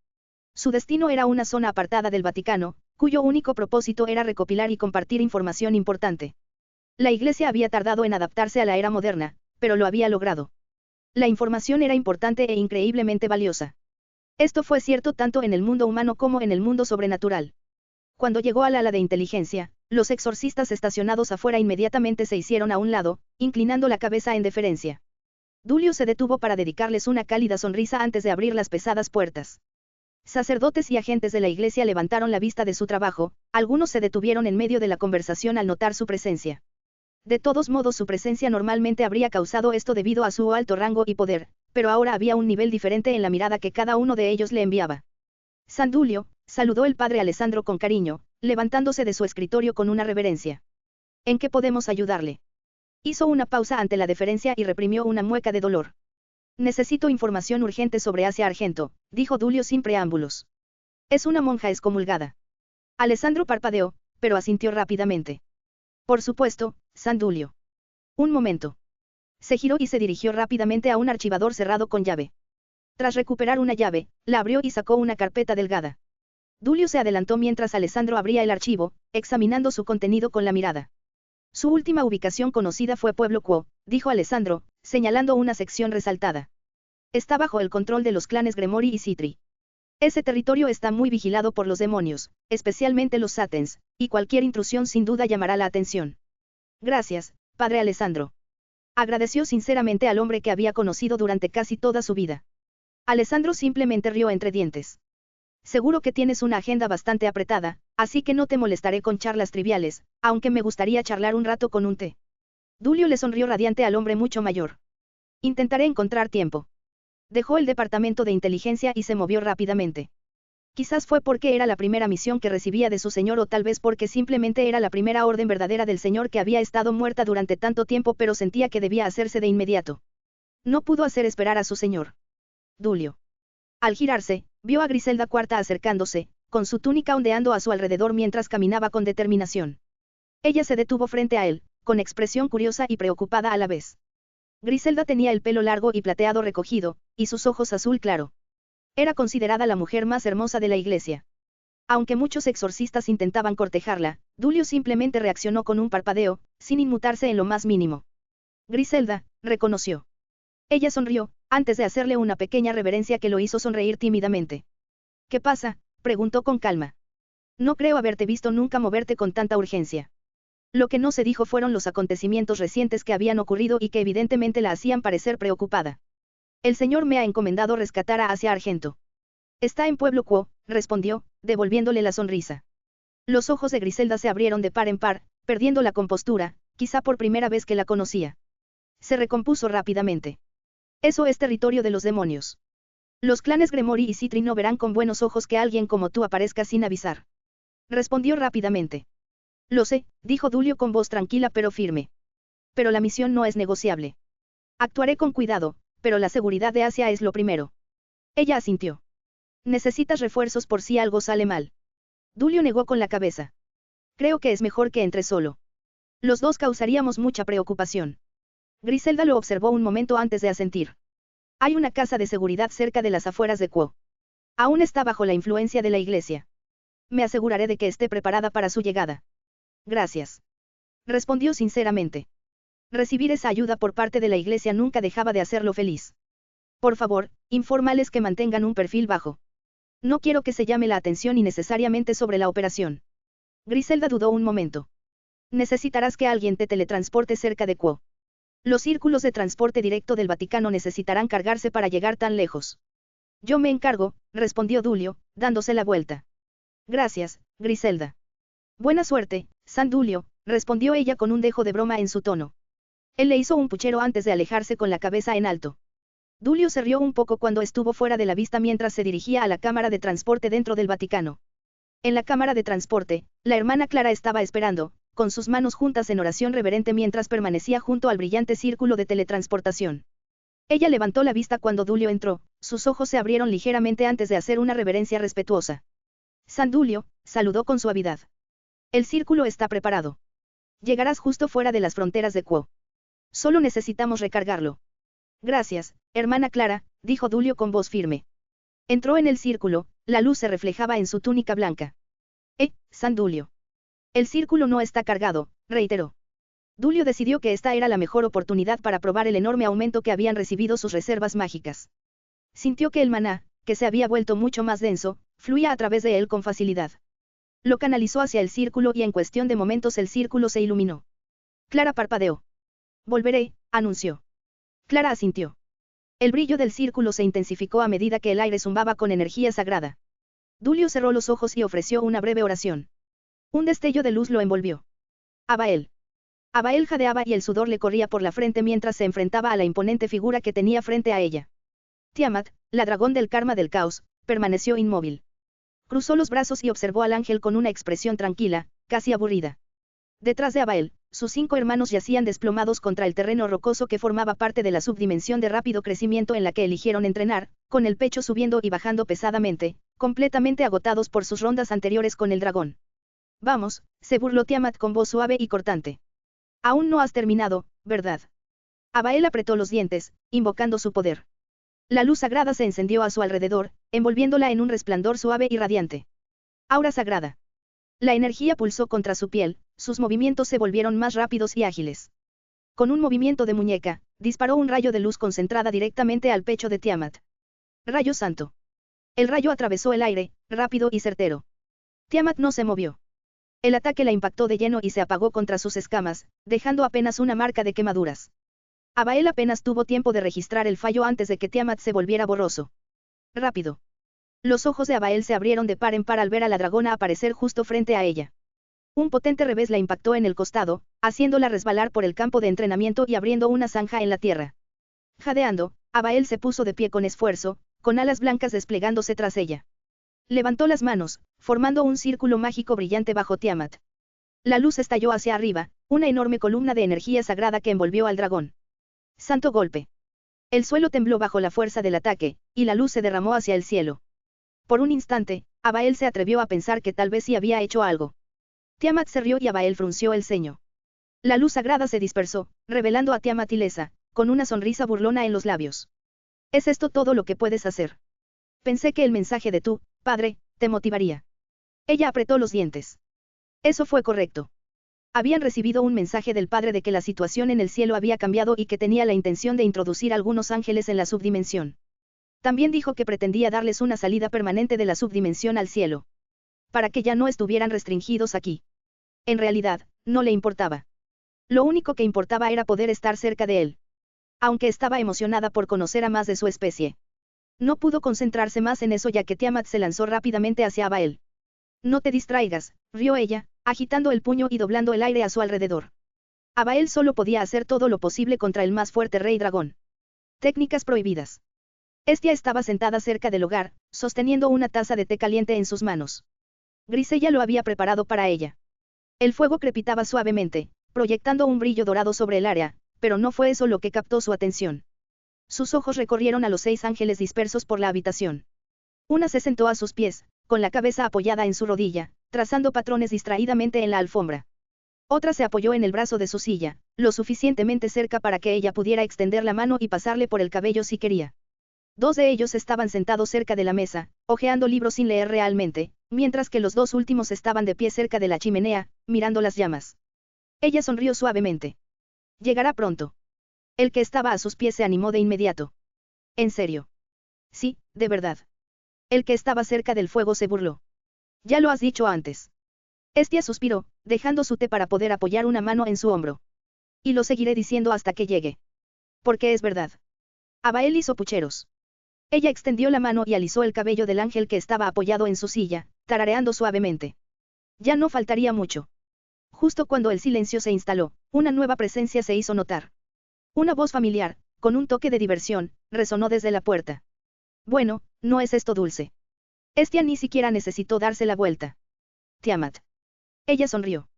Su destino era una zona apartada del Vaticano, cuyo único propósito era recopilar y compartir información importante. La Iglesia había tardado en adaptarse a la era moderna, pero lo había logrado. La información era importante e increíblemente valiosa. Esto fue cierto tanto en el mundo humano como en el mundo sobrenatural. Cuando llegó al ala de inteligencia, los exorcistas estacionados afuera inmediatamente se hicieron a un lado, inclinando la cabeza en deferencia. Dulio se detuvo para dedicarles una cálida sonrisa antes de abrir las pesadas puertas. Sacerdotes y agentes de la iglesia levantaron la vista de su trabajo, algunos se detuvieron en medio de la conversación al notar su presencia. De todos modos su presencia normalmente habría causado esto debido a su alto rango y poder, pero ahora había un nivel diferente en la mirada que cada uno de ellos le enviaba. San Dulio, saludó el padre Alessandro con cariño, levantándose de su escritorio con una reverencia. ¿En qué podemos ayudarle? Hizo una pausa ante la deferencia y reprimió una mueca de dolor. Necesito información urgente sobre Asia Argento, dijo Dulio sin preámbulos. Es una monja excomulgada. Alessandro parpadeó, pero asintió rápidamente. Por supuesto, San Dulio. Un momento. Se giró y se dirigió rápidamente a un archivador cerrado con llave. Tras recuperar una llave, la abrió y sacó una carpeta delgada. Dulio se adelantó mientras Alessandro abría el archivo, examinando su contenido con la mirada. Su última ubicación conocida fue Pueblo Quo, dijo Alessandro, señalando una sección resaltada. Está bajo el control de los clanes Gremori y Citri. Ese territorio está muy vigilado por los demonios, especialmente los Satens, y cualquier intrusión sin duda llamará la atención. Gracias, padre Alessandro. Agradeció sinceramente al hombre que había conocido durante casi toda su vida. Alessandro simplemente rió entre dientes. Seguro que tienes una agenda bastante apretada, así que no te molestaré con charlas triviales, aunque me gustaría charlar un rato con un té. Dulio le sonrió radiante al hombre mucho mayor. Intentaré encontrar tiempo. Dejó el departamento de inteligencia y se movió rápidamente. Quizás fue porque era la primera misión que recibía de su señor o tal vez porque simplemente era la primera orden verdadera del señor que había estado muerta durante tanto tiempo pero sentía que debía hacerse de inmediato. No pudo hacer esperar a su señor. Dulio. Al girarse, vio a Griselda IV acercándose, con su túnica ondeando a su alrededor mientras caminaba con determinación. Ella se detuvo frente a él, con expresión curiosa y preocupada a la vez. Griselda tenía el pelo largo y plateado recogido, y sus ojos azul claro. Era considerada la mujer más hermosa de la iglesia. Aunque muchos exorcistas intentaban cortejarla, Dulio simplemente reaccionó con un parpadeo, sin inmutarse en lo más mínimo. Griselda, reconoció. Ella sonrió, antes de hacerle una pequeña reverencia que lo hizo sonreír tímidamente. ¿Qué pasa?, preguntó con calma. No creo haberte visto nunca moverte con tanta urgencia. Lo que no se dijo fueron los acontecimientos recientes que habían ocurrido y que evidentemente la hacían parecer preocupada. El señor me ha encomendado rescatar a Asia Argento. Está en Pueblo Quo, respondió, devolviéndole la sonrisa. Los ojos de Griselda se abrieron de par en par, perdiendo la compostura, quizá por primera vez que la conocía. Se recompuso rápidamente. Eso es territorio de los demonios. Los clanes Gremori y Citri no verán con buenos ojos que alguien como tú aparezca sin avisar. Respondió rápidamente. Lo sé, dijo Dulio con voz tranquila pero firme. Pero la misión no es negociable. Actuaré con cuidado, pero la seguridad de Asia es lo primero. Ella asintió. Necesitas refuerzos por si algo sale mal. Dulio negó con la cabeza. Creo que es mejor que entre solo. Los dos causaríamos mucha preocupación. Griselda lo observó un momento antes de asentir. Hay una casa de seguridad cerca de las afueras de Quo. Aún está bajo la influencia de la iglesia. Me aseguraré de que esté preparada para su llegada. Gracias. Respondió sinceramente. Recibir esa ayuda por parte de la iglesia nunca dejaba de hacerlo feliz. Por favor, infórmales que mantengan un perfil bajo. No quiero que se llame la atención innecesariamente sobre la operación. Griselda dudó un momento. Necesitarás que alguien te teletransporte cerca de Quo. Los círculos de transporte directo del Vaticano necesitarán cargarse para llegar tan lejos. Yo me encargo, respondió Dulio, dándose la vuelta. Gracias, Griselda. Buena suerte, San Dulio, respondió ella con un dejo de broma en su tono. Él le hizo un puchero antes de alejarse con la cabeza en alto. Dulio se rió un poco cuando estuvo fuera de la vista mientras se dirigía a la cámara de transporte dentro del Vaticano. En la cámara de transporte, la hermana Clara estaba esperando, con sus manos juntas en oración reverente mientras permanecía junto al brillante círculo de teletransportación. Ella levantó la vista cuando Dulio entró, sus ojos se abrieron ligeramente antes de hacer una reverencia respetuosa. San Dulio, saludó con suavidad. El círculo está preparado. Llegarás justo fuera de las fronteras de Quo. Solo necesitamos recargarlo. Gracias, hermana Clara, dijo Dulio con voz firme. Entró en el círculo, la luz se reflejaba en su túnica blanca. San Dulio. El círculo no está cargado, reiteró. Dulio decidió que esta era la mejor oportunidad para probar el enorme aumento que habían recibido sus reservas mágicas. Sintió que el maná, que se había vuelto mucho más denso, fluía a través de él con facilidad. Lo canalizó hacia el círculo y en cuestión de momentos el círculo se iluminó. Clara parpadeó. Volveré, anunció. Clara asintió. El brillo del círculo se intensificó a medida que el aire zumbaba con energía sagrada. Dulio cerró los ojos y ofreció una breve oración. Un destello de luz lo envolvió. Abael. Abael jadeaba y el sudor le corría por la frente mientras se enfrentaba a la imponente figura que tenía frente a ella. Tiamat, la dragón del karma del caos, permaneció inmóvil. Cruzó los brazos y observó al ángel con una expresión tranquila, casi aburrida. Detrás de Abael, sus 5 hermanos yacían desplomados contra el terreno rocoso que formaba parte de la subdimensión de rápido crecimiento en la que eligieron entrenar, con el pecho subiendo y bajando pesadamente, completamente agotados por sus rondas anteriores con el dragón. Vamos, se burló Tiamat con voz suave y cortante. Aún no has terminado, ¿verdad? Abael apretó los dientes, invocando su poder. La luz sagrada se encendió a su alrededor, envolviéndola en un resplandor suave y radiante. Aura sagrada. La energía pulsó contra su piel, sus movimientos se volvieron más rápidos y ágiles. Con un movimiento de muñeca, disparó un rayo de luz concentrada directamente al pecho de Tiamat. Rayo santo. El rayo atravesó el aire, rápido y certero. Tiamat no se movió. El ataque la impactó de lleno y se apagó contra sus escamas, dejando apenas una marca de quemaduras. Abael apenas tuvo tiempo de registrar el fallo antes de que Tiamat se volviera borroso. Rápido. Los ojos de Abael se abrieron de par en par al ver a la dragona aparecer justo frente a ella. Un potente revés la impactó en el costado, haciéndola resbalar por el campo de entrenamiento y abriendo una zanja en la tierra. Jadeando, Abael se puso de pie con esfuerzo, con alas blancas desplegándose tras ella. Levantó las manos, formando un círculo mágico brillante bajo Tiamat. La luz estalló hacia arriba, una enorme columna de energía sagrada que envolvió al dragón. Santo golpe. El suelo tembló bajo la fuerza del ataque, y la luz se derramó hacia el cielo. Por un instante, Abael se atrevió a pensar que tal vez sí había hecho algo. Tiamat se rió y Abael frunció el ceño. La luz sagrada se dispersó, revelando a Tiamat ilesa, con una sonrisa burlona en los labios. ¿Es esto todo lo que puedes hacer? Pensé que el mensaje de tu padre te motivaría. Ella apretó los dientes. Eso fue correcto. Habían recibido un mensaje del padre de que la situación en el cielo había cambiado y que tenía la intención de introducir algunos ángeles en la subdimensión. También dijo que pretendía darles una salida permanente de la subdimensión al cielo. Para que ya no estuvieran restringidos aquí. En realidad, no le importaba. Lo único que importaba era poder estar cerca de él. Aunque estaba emocionada por conocer a más de su especie. No pudo concentrarse más en eso ya que Tiamat se lanzó rápidamente hacia Abael. No te distraigas, rió ella, agitando el puño y doblando el aire a su alrededor. Abael solo podía hacer todo lo posible contra el más fuerte rey dragón. Técnicas prohibidas. Estia estaba sentada cerca del hogar, sosteniendo una taza de té caliente en sus manos. Grisella lo había preparado para ella. El fuego crepitaba suavemente, proyectando un brillo dorado sobre el área, pero no fue eso lo que captó su atención. Sus ojos recorrieron a los 6 ángeles dispersos por la habitación. Una se sentó a sus pies, con la cabeza apoyada en su rodilla, trazando patrones distraídamente en la alfombra. Otra se apoyó en el brazo de su silla, lo suficientemente cerca para que ella pudiera extender la mano y pasarle por el cabello si quería. 2 de ellos estaban sentados cerca de la mesa, hojeando libros sin leer realmente, mientras que los 2 últimos estaban de pie cerca de la chimenea, mirando las llamas. Ella sonrió suavemente. Llegará pronto. El que estaba a sus pies se animó de inmediato. ¿En serio? Sí, de verdad. El que estaba cerca del fuego se burló. Ya lo has dicho antes. Estia suspiró, dejando su té para poder apoyar una mano en su hombro. Y lo seguiré diciendo hasta que llegue. Porque es verdad. Abael hizo pucheros. Ella extendió la mano y alisó el cabello del ángel que estaba apoyado en su silla, tarareando suavemente. Ya no faltaría mucho. Justo cuando el silencio se instaló, una nueva presencia se hizo notar. Una voz familiar, con un toque de diversión, resonó desde la puerta. Bueno, no es esto dulce. Estia ni siquiera necesitó darse la vuelta. Tiamat. Ella sonrió.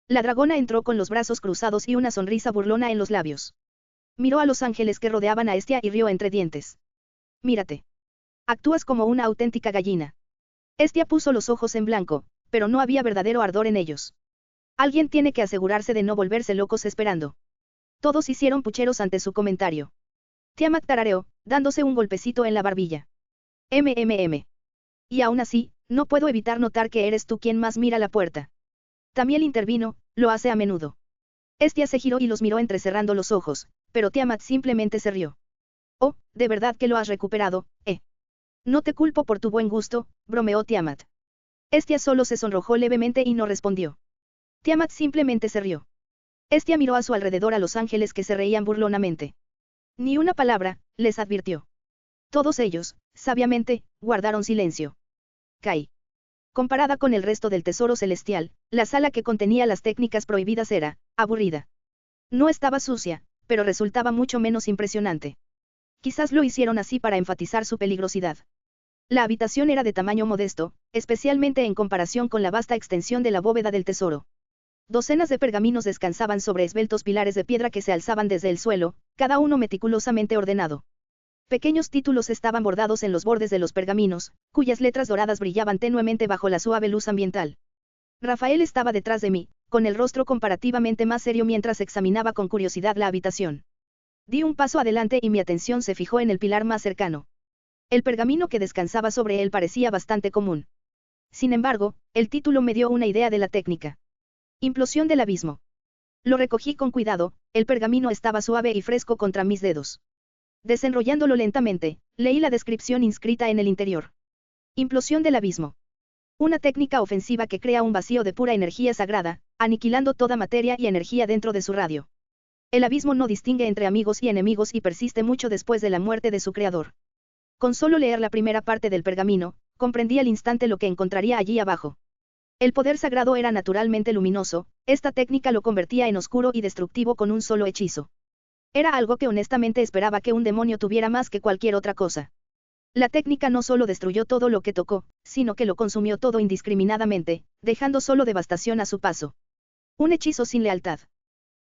La dragona entró con los brazos cruzados y una sonrisa burlona en los labios. Miró a los ángeles que rodeaban a Estia y rió entre dientes. Mírate. Actúas como una auténtica gallina. Estia puso los ojos en blanco, pero no había verdadero ardor en ellos. Alguien tiene que asegurarse de no volverse locos esperando. Todos hicieron pucheros ante su comentario. Tiamat tarareó, dándose un golpecito en la barbilla. Y aún así, no puedo evitar notar que eres tú quien más mira la puerta. Tamiel intervino, lo hace a menudo. Estia se giró y los miró entrecerrando los ojos, pero Tiamat simplemente se rió. Oh, de verdad que lo has recuperado, ¿eh? No te culpo por tu buen gusto, bromeó Tiamat. Estia solo se sonrojó levemente y no respondió. Tiamat simplemente se rió. Estia miró a su alrededor a los ángeles que se reían burlonamente. Ni una palabra, les advirtió. Todos ellos, sabiamente, guardaron silencio. Kai. Comparada con el resto del tesoro celestial, la sala que contenía las técnicas prohibidas era, aburrida. No estaba sucia, pero resultaba mucho menos impresionante. Quizás lo hicieron así para enfatizar su peligrosidad. La habitación era de tamaño modesto, especialmente en comparación con la vasta extensión de la bóveda del tesoro. Docenas de pergaminos descansaban sobre esbeltos pilares de piedra que se alzaban desde el suelo, cada uno meticulosamente ordenado. Pequeños títulos estaban bordados en los bordes de los pergaminos, cuyas letras doradas brillaban tenuemente bajo la suave luz ambiental. Rafael estaba detrás de mí, con el rostro comparativamente más serio mientras examinaba con curiosidad la habitación. Di un paso adelante y mi atención se fijó en el pilar más cercano. El pergamino que descansaba sobre él parecía bastante común. Sin embargo, el título me dio una idea de la técnica. Implosión del abismo. Lo recogí con cuidado, el pergamino estaba suave y fresco contra mis dedos. Desenrollándolo lentamente, leí la descripción inscrita en el interior. Implosión del abismo. Una técnica ofensiva que crea un vacío de pura energía sagrada, aniquilando toda materia y energía dentro de su radio. El abismo no distingue entre amigos y enemigos y persiste mucho después de la muerte de su creador. Con solo leer la primera parte del pergamino, comprendí al instante lo que encontraría allí abajo. El poder sagrado era naturalmente luminoso, esta técnica lo convertía en oscuro y destructivo con un solo hechizo. Era algo que honestamente esperaba que un demonio tuviera más que cualquier otra cosa. La técnica no solo destruyó todo lo que tocó, sino que lo consumió todo indiscriminadamente, dejando solo devastación a su paso. Un hechizo sin lealtad.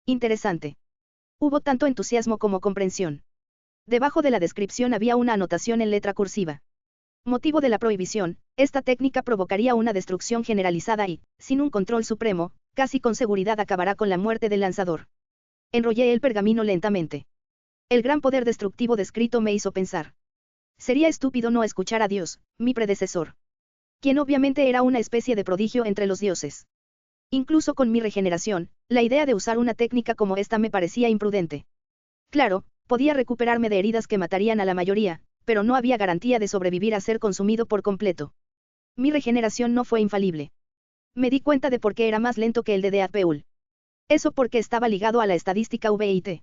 Interesante. Hubo tanto entusiasmo como comprensión. Debajo de la descripción había una anotación en letra cursiva. Motivo de la prohibición: esta técnica provocaría una destrucción generalizada y, sin un control supremo, casi con seguridad acabará con la muerte del lanzador. Enrollé el pergamino lentamente. El gran poder destructivo descrito me hizo pensar. Sería estúpido no escuchar a Dios, mi predecesor. Quien obviamente era una especie de prodigio entre los dioses. Incluso con mi regeneración, la idea de usar una técnica como esta me parecía imprudente. Claro, podía recuperarme de heridas que matarían a la mayoría, pero no había garantía de sobrevivir a ser consumido por completo. Mi regeneración no fue infalible. Me di cuenta de por qué era más lento que el de Deadpool. Eso porque estaba ligado a la estadística VIT.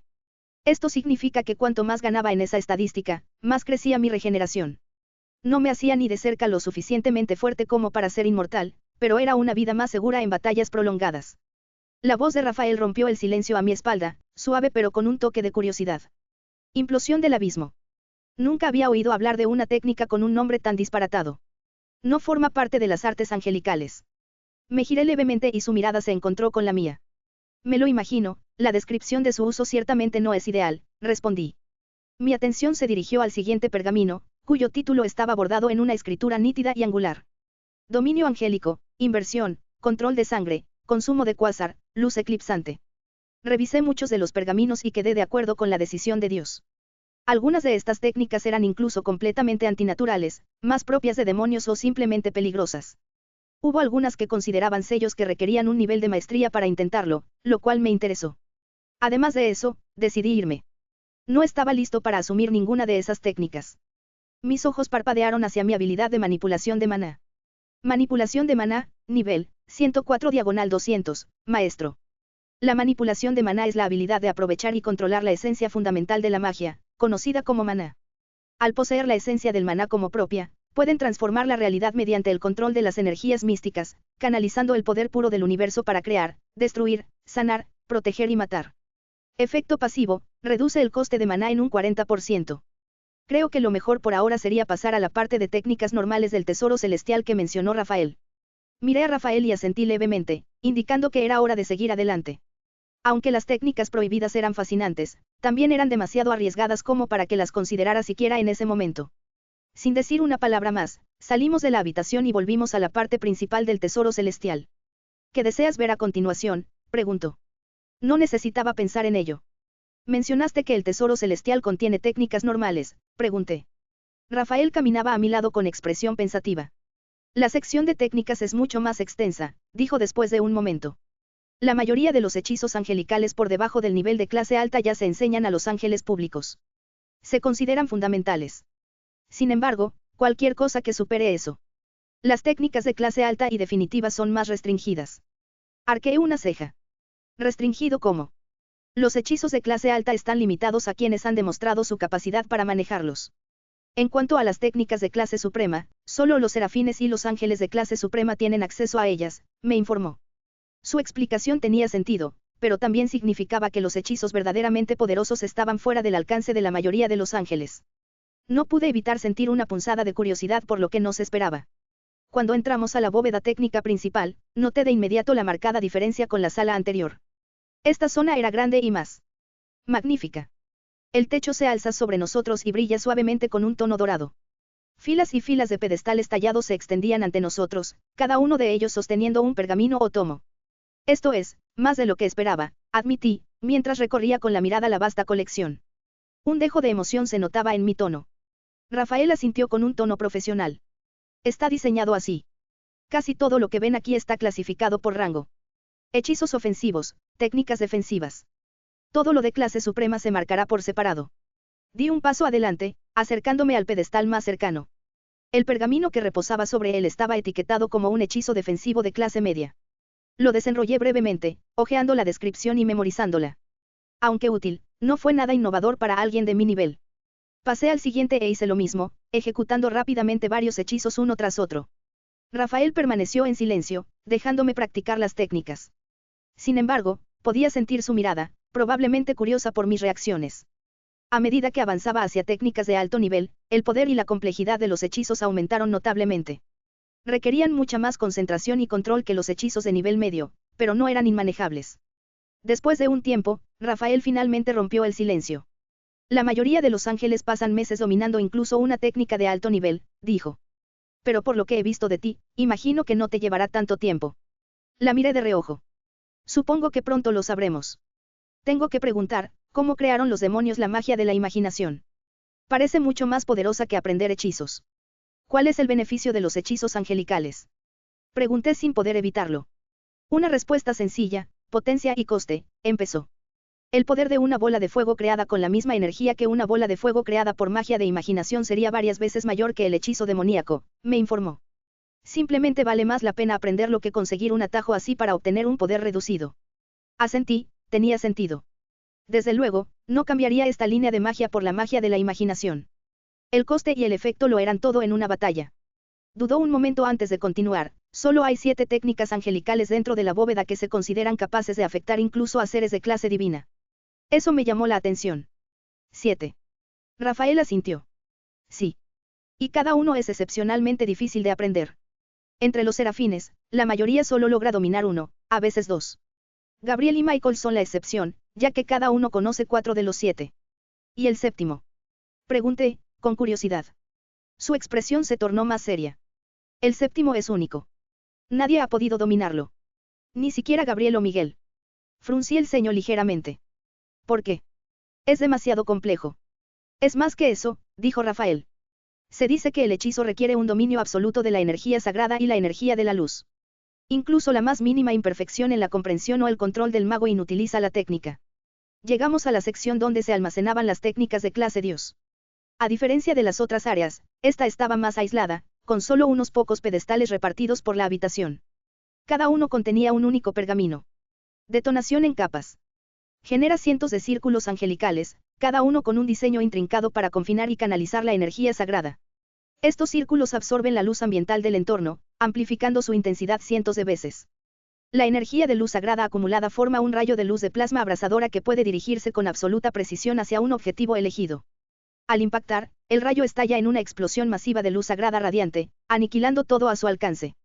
Esto significa que cuanto más ganaba en esa estadística, más crecía mi regeneración. No me hacía ni de cerca lo suficientemente fuerte como para ser inmortal, pero era una vida más segura en batallas prolongadas. La voz de Rafael rompió el silencio a mi espalda, suave pero con un toque de curiosidad. Implosión del abismo. Nunca había oído hablar de una técnica con un nombre tan disparatado. No forma parte de las artes angelicales. Me giré levemente y su mirada se encontró con la mía. Me lo imagino, la descripción de su uso ciertamente no es ideal, respondí. Mi atención se dirigió al siguiente pergamino, cuyo título estaba bordado en una escritura nítida y angular. Dominio angélico, inversión, control de sangre, consumo de cuásar, luz eclipsante. Revisé muchos de los pergaminos y quedé de acuerdo con la decisión de Dios. Algunas de estas técnicas eran incluso completamente antinaturales, más propias de demonios o simplemente peligrosas. Hubo algunas que consideraban sellos que requerían un nivel de maestría para intentarlo, lo cual me interesó. Además de eso, decidí irme. No estaba listo para asumir ninguna de esas técnicas. Mis ojos parpadearon hacia mi habilidad de manipulación de maná. Manipulación de maná, nivel 104/200, maestro. La manipulación de maná es la habilidad de aprovechar y controlar la esencia fundamental de la magia, conocida como maná. Al poseer la esencia del maná como propia, pueden transformar la realidad mediante el control de las energías místicas, canalizando el poder puro del universo para crear, destruir, sanar, proteger y matar. Efecto pasivo: reduce el coste de maná en un 40%. Creo que lo mejor por ahora sería pasar a la parte de técnicas normales del tesoro celestial que mencionó Rafael. Miré a Rafael y asentí levemente, indicando que era hora de seguir adelante. Aunque las técnicas prohibidas eran fascinantes, también eran demasiado arriesgadas como para que las considerara siquiera en ese momento. Sin decir una palabra más, salimos de la habitación y volvimos a la parte principal del tesoro celestial. ¿Qué deseas ver a continuación?, preguntó. No necesitaba pensar en ello. Mencionaste que el tesoro celestial contiene técnicas normales, pregunté. Rafael caminaba a mi lado con expresión pensativa. La sección de técnicas es mucho más extensa, dijo después de un momento. La mayoría de los hechizos angelicales por debajo del nivel de clase alta ya se enseñan a los ángeles públicos. Se consideran fundamentales. Sin embargo, cualquier cosa que supere eso. Las técnicas de clase alta y definitiva son más restringidas. Arqueé una ceja. ¿Restringido cómo? Los hechizos de clase alta están limitados a quienes han demostrado su capacidad para manejarlos. En cuanto a las técnicas de clase suprema, solo los serafines y los ángeles de clase suprema tienen acceso a ellas, me informó. Su explicación tenía sentido, pero también significaba que los hechizos verdaderamente poderosos estaban fuera del alcance de la mayoría de los ángeles. No pude evitar sentir una punzada de curiosidad por lo que nos esperaba. Cuando entramos a la bóveda técnica principal, noté de inmediato la marcada diferencia con la sala anterior. Esta zona era grande y más magnífica. El techo se alza sobre nosotros y brilla suavemente con un tono dorado. Filas y filas de pedestales tallados se extendían ante nosotros, cada uno de ellos sosteniendo un pergamino o tomo. Esto es, más de lo que esperaba, admití, mientras recorría con la mirada la vasta colección. Un dejo de emoción se notaba en mi tono. Rafael asintió con un tono profesional. Está diseñado así. Casi todo lo que ven aquí está clasificado por rango. Hechizos ofensivos, técnicas defensivas. Todo lo de clase suprema se marcará por separado. Di un paso adelante, acercándome al pedestal más cercano. El pergamino que reposaba sobre él estaba etiquetado como un hechizo defensivo de clase media. Lo desenrollé brevemente, hojeando la descripción y memorizándola. Aunque útil, no fue nada innovador para alguien de mi nivel. Pasé al siguiente e hice lo mismo, ejecutando rápidamente varios hechizos uno tras otro. Rafael permaneció en silencio, dejándome practicar las técnicas. Sin embargo, podía sentir su mirada, probablemente curiosa por mis reacciones. A medida que avanzaba hacia técnicas de alto nivel, el poder y la complejidad de los hechizos aumentaron notablemente. Requerían mucha más concentración y control que los hechizos de nivel medio, pero no eran inmanejables. Después de un tiempo, Rafael finalmente rompió el silencio. La mayoría de los ángeles pasan meses dominando incluso una técnica de alto nivel, dijo. Pero por lo que he visto de ti, imagino que no te llevará tanto tiempo. La miré de reojo. Supongo que pronto lo sabremos. Tengo que preguntar, ¿cómo crearon los demonios la magia de la imaginación? Parece mucho más poderosa que aprender hechizos. ¿Cuál es el beneficio de los hechizos angelicales? Pregunté sin poder evitarlo. Una respuesta sencilla, potencia y coste, empezó. El poder de una bola de fuego creada con la misma energía que una bola de fuego creada por magia de imaginación sería varias veces mayor que el hechizo demoníaco, me informó. Simplemente vale más la pena aprenderlo que conseguir un atajo así para obtener un poder reducido. Asentí, tenía sentido. Desde luego, no cambiaría esta línea de magia por la magia de la imaginación. El coste y el efecto lo eran todo en una batalla. Dudó un momento antes de continuar. Solo hay 7 técnicas angelicales dentro de la bóveda que se consideran capaces de afectar incluso a seres de clase divina. Eso me llamó la atención. 7. Rafael asintió. Sí. Y cada uno es excepcionalmente difícil de aprender. Entre los serafines, la mayoría solo logra dominar uno, a veces 2. Gabriel y Michael son la excepción, ya que cada uno conoce 4 de los 7. ¿Y el séptimo? Pregunté, con curiosidad. Su expresión se tornó más seria. El séptimo es único. Nadie ha podido dominarlo. Ni siquiera Gabriel o Miguel. Fruncí el ceño ligeramente. ¿Por qué? Es demasiado complejo. Es más que eso, dijo Rafael. Se dice que el hechizo requiere un dominio absoluto de la energía sagrada y la energía de la luz. Incluso la más mínima imperfección en la comprensión o el control del mago inutiliza la técnica. Llegamos a la sección donde se almacenaban las técnicas de clase Dios. A diferencia de las otras áreas, esta estaba más aislada, con solo unos pocos pedestales repartidos por la habitación. Cada uno contenía un único pergamino. Detonación en capas. Genera cientos de círculos angelicales, cada uno con un diseño intrincado para confinar y canalizar la energía sagrada. Estos círculos absorben la luz ambiental del entorno, amplificando su intensidad cientos de veces. La energía de luz sagrada acumulada forma un rayo de luz de plasma abrasadora que puede dirigirse con absoluta precisión hacia un objetivo elegido. Al impactar, el rayo estalla en una explosión masiva de luz sagrada radiante, aniquilando todo a su alcance.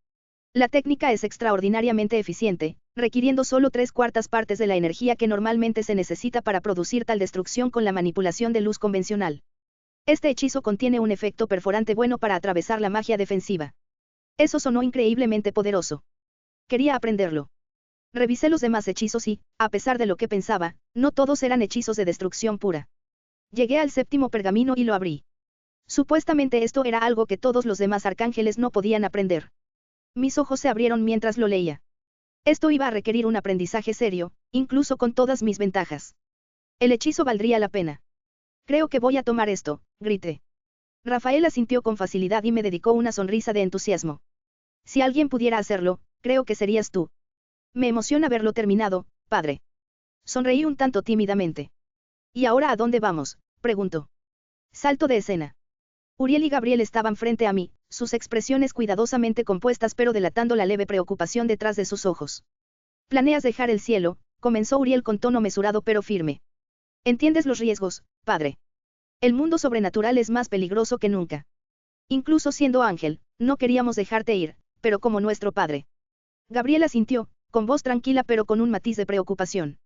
La técnica es extraordinariamente eficiente, requiriendo solo 3/4 partes de la energía que normalmente se necesita para producir tal destrucción con la manipulación de luz convencional. Este hechizo contiene un efecto perforante bueno para atravesar la magia defensiva. Eso sonó increíblemente poderoso. Quería aprenderlo. Revisé los demás hechizos y, a pesar de lo que pensaba, no todos eran hechizos de destrucción pura. Llegué al séptimo pergamino y lo abrí. Supuestamente esto era algo que todos los demás arcángeles no podían aprender. Mis ojos se abrieron mientras lo leía. Esto iba a requerir un aprendizaje serio, incluso con todas mis ventajas. El hechizo valdría la pena. Creo que voy a tomar esto, grité. Rafael asintió con facilidad y me dedicó una sonrisa de entusiasmo. Si alguien pudiera hacerlo, creo que serías tú. Me emociona verlo terminado, padre. Sonreí un tanto tímidamente. ¿Y ahora a dónde vamos?, preguntó. Salto de escena. Uriel y Gabriel estaban frente a mí, sus expresiones cuidadosamente compuestas pero delatando la leve preocupación detrás de sus ojos. ¿Planeas dejar el cielo?, comenzó Uriel con tono mesurado pero firme. ¿Entiendes los riesgos, padre? El mundo sobrenatural es más peligroso que nunca. Incluso siendo ángel, no queríamos dejarte ir, pero como nuestro padre. Gabriel asintió, con voz tranquila pero con un matiz de preocupación.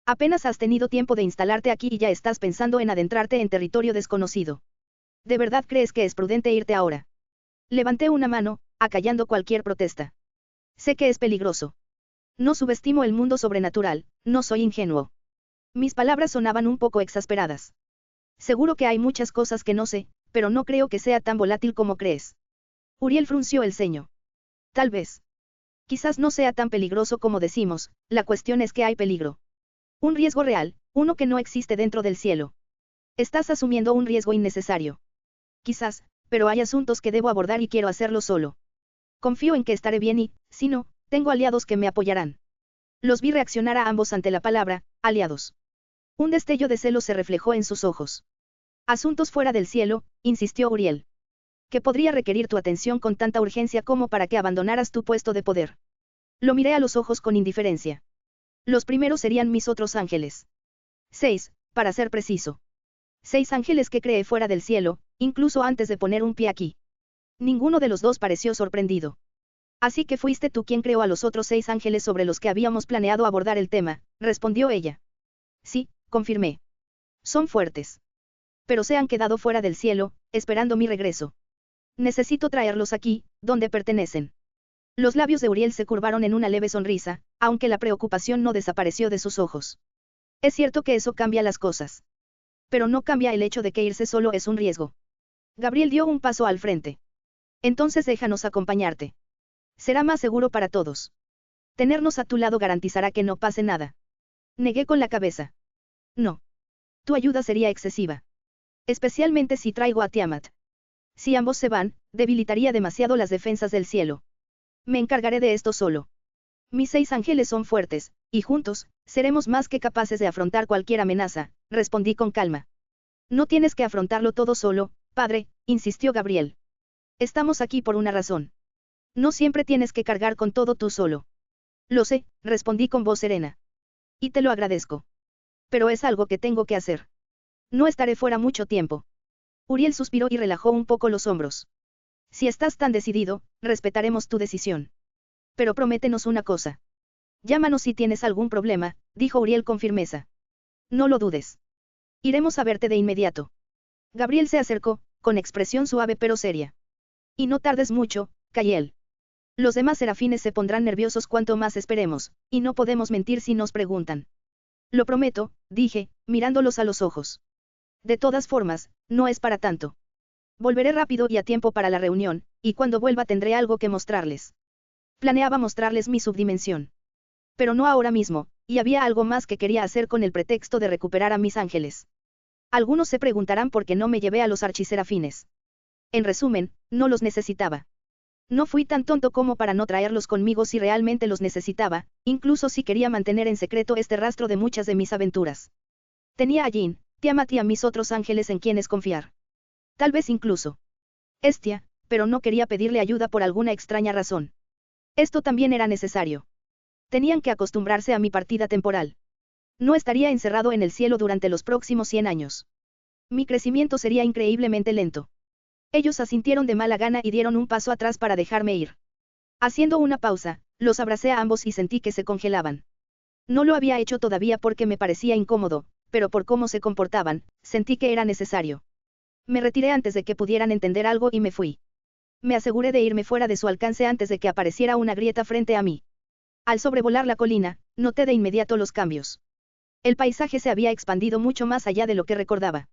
Apenas has tenido tiempo de instalarte aquí y ya estás pensando en adentrarte en territorio desconocido. ¿De verdad crees que es prudente irte ahora? Levanté una mano, acallando cualquier protesta. Sé que es peligroso. No subestimo el mundo sobrenatural, no soy ingenuo. Mis palabras sonaban un poco exasperadas. Seguro que hay muchas cosas que no sé, pero no creo que sea tan volátil como crees. Uriel frunció el ceño. Tal vez. Quizás no sea tan peligroso como decimos, la cuestión es que hay peligro. Un riesgo real, uno que no existe dentro del cielo. Estás asumiendo un riesgo innecesario. Quizás, pero hay asuntos que debo abordar y quiero hacerlo solo. Confío en que estaré bien y, si no, tengo aliados que me apoyarán. Los vi reaccionar a ambos ante la palabra, aliados. Un destello de celo se reflejó en sus ojos. Asuntos fuera del cielo, insistió Uriel. Que podría requerir tu atención con tanta urgencia como para que abandonaras tu puesto de poder. Lo miré a los ojos con indiferencia. Los primeros serían mis otros ángeles. 6, para ser preciso. 6 ángeles que creé fuera del cielo, incluso antes de poner un pie aquí. Ninguno de los dos pareció sorprendido. Así que fuiste tú quien creó a los otros 6 ángeles sobre los que habíamos planeado abordar el tema, respondió ella. Sí, confirmé. Son fuertes. Pero se han quedado fuera del cielo, esperando mi regreso. Necesito traerlos aquí, donde pertenecen. Los labios de Uriel se curvaron en una leve sonrisa, aunque la preocupación no desapareció de sus ojos. Es cierto que eso cambia las cosas. Pero no cambia el hecho de que irse solo es un riesgo. Gabriel dio un paso al frente. Entonces déjanos acompañarte. Será más seguro para todos. Tenernos a tu lado garantizará que no pase nada. Negué con la cabeza. No. Tu ayuda sería excesiva. Especialmente si traigo a Tiamat. Si ambos se van, debilitaría demasiado las defensas del cielo. Me encargaré de esto solo. Mis 6 ángeles son fuertes, y juntos, seremos más que capaces de afrontar cualquier amenaza, respondí con calma. No tienes que afrontarlo todo solo, padre, insistió Gabriel. Estamos aquí por una razón. No siempre tienes que cargar con todo tú solo. Lo sé, respondí con voz serena. Y te lo agradezco. Pero es algo que tengo que hacer. No estaré fuera mucho tiempo. Uriel suspiró y relajó un poco los hombros. Si estás tan decidido, respetaremos tu decisión. Pero prométenos una cosa. Llámanos si tienes algún problema, dijo Uriel con firmeza. No lo dudes. Iremos a verte de inmediato. Gabriel se acercó, con expresión suave pero seria. Y no tardes mucho, Cayel. Los demás serafines se pondrán nerviosos cuanto más esperemos, y no podemos mentir si nos preguntan. Lo prometo, dije, mirándolos a los ojos. De todas formas, no es para tanto. Volveré rápido y a tiempo para la reunión, y cuando vuelva tendré algo que mostrarles. Planeaba mostrarles mi subdimensión. Pero no ahora mismo, y había algo más que quería hacer con el pretexto de recuperar a mis ángeles. Algunos se preguntarán por qué no me llevé a los archiserafines. En resumen, no los necesitaba. No fui tan tonto como para no traerlos conmigo si realmente los necesitaba, incluso si quería mantener en secreto este rastro de muchas de mis aventuras. Tenía a Jin, Tiamat y a mis otros ángeles en quienes confiar. Tal vez incluso Hestia, pero no quería pedirle ayuda por alguna extraña razón. Esto también era necesario. Tenían que acostumbrarse a mi partida temporal. No estaría encerrado en el cielo durante los próximos 100 años. Mi crecimiento sería increíblemente lento. Ellos asintieron de mala gana y dieron un paso atrás para dejarme ir. Haciendo una pausa, los abracé a ambos y sentí que se congelaban. No lo había hecho todavía porque me parecía incómodo, pero por cómo se comportaban, sentí que era necesario. Me retiré antes de que pudieran entender algo y me fui. Me aseguré de irme fuera de su alcance antes de que apareciera una grieta frente a mí. Al sobrevolar la colina, noté de inmediato los cambios. El paisaje se había expandido mucho más allá de lo que recordaba.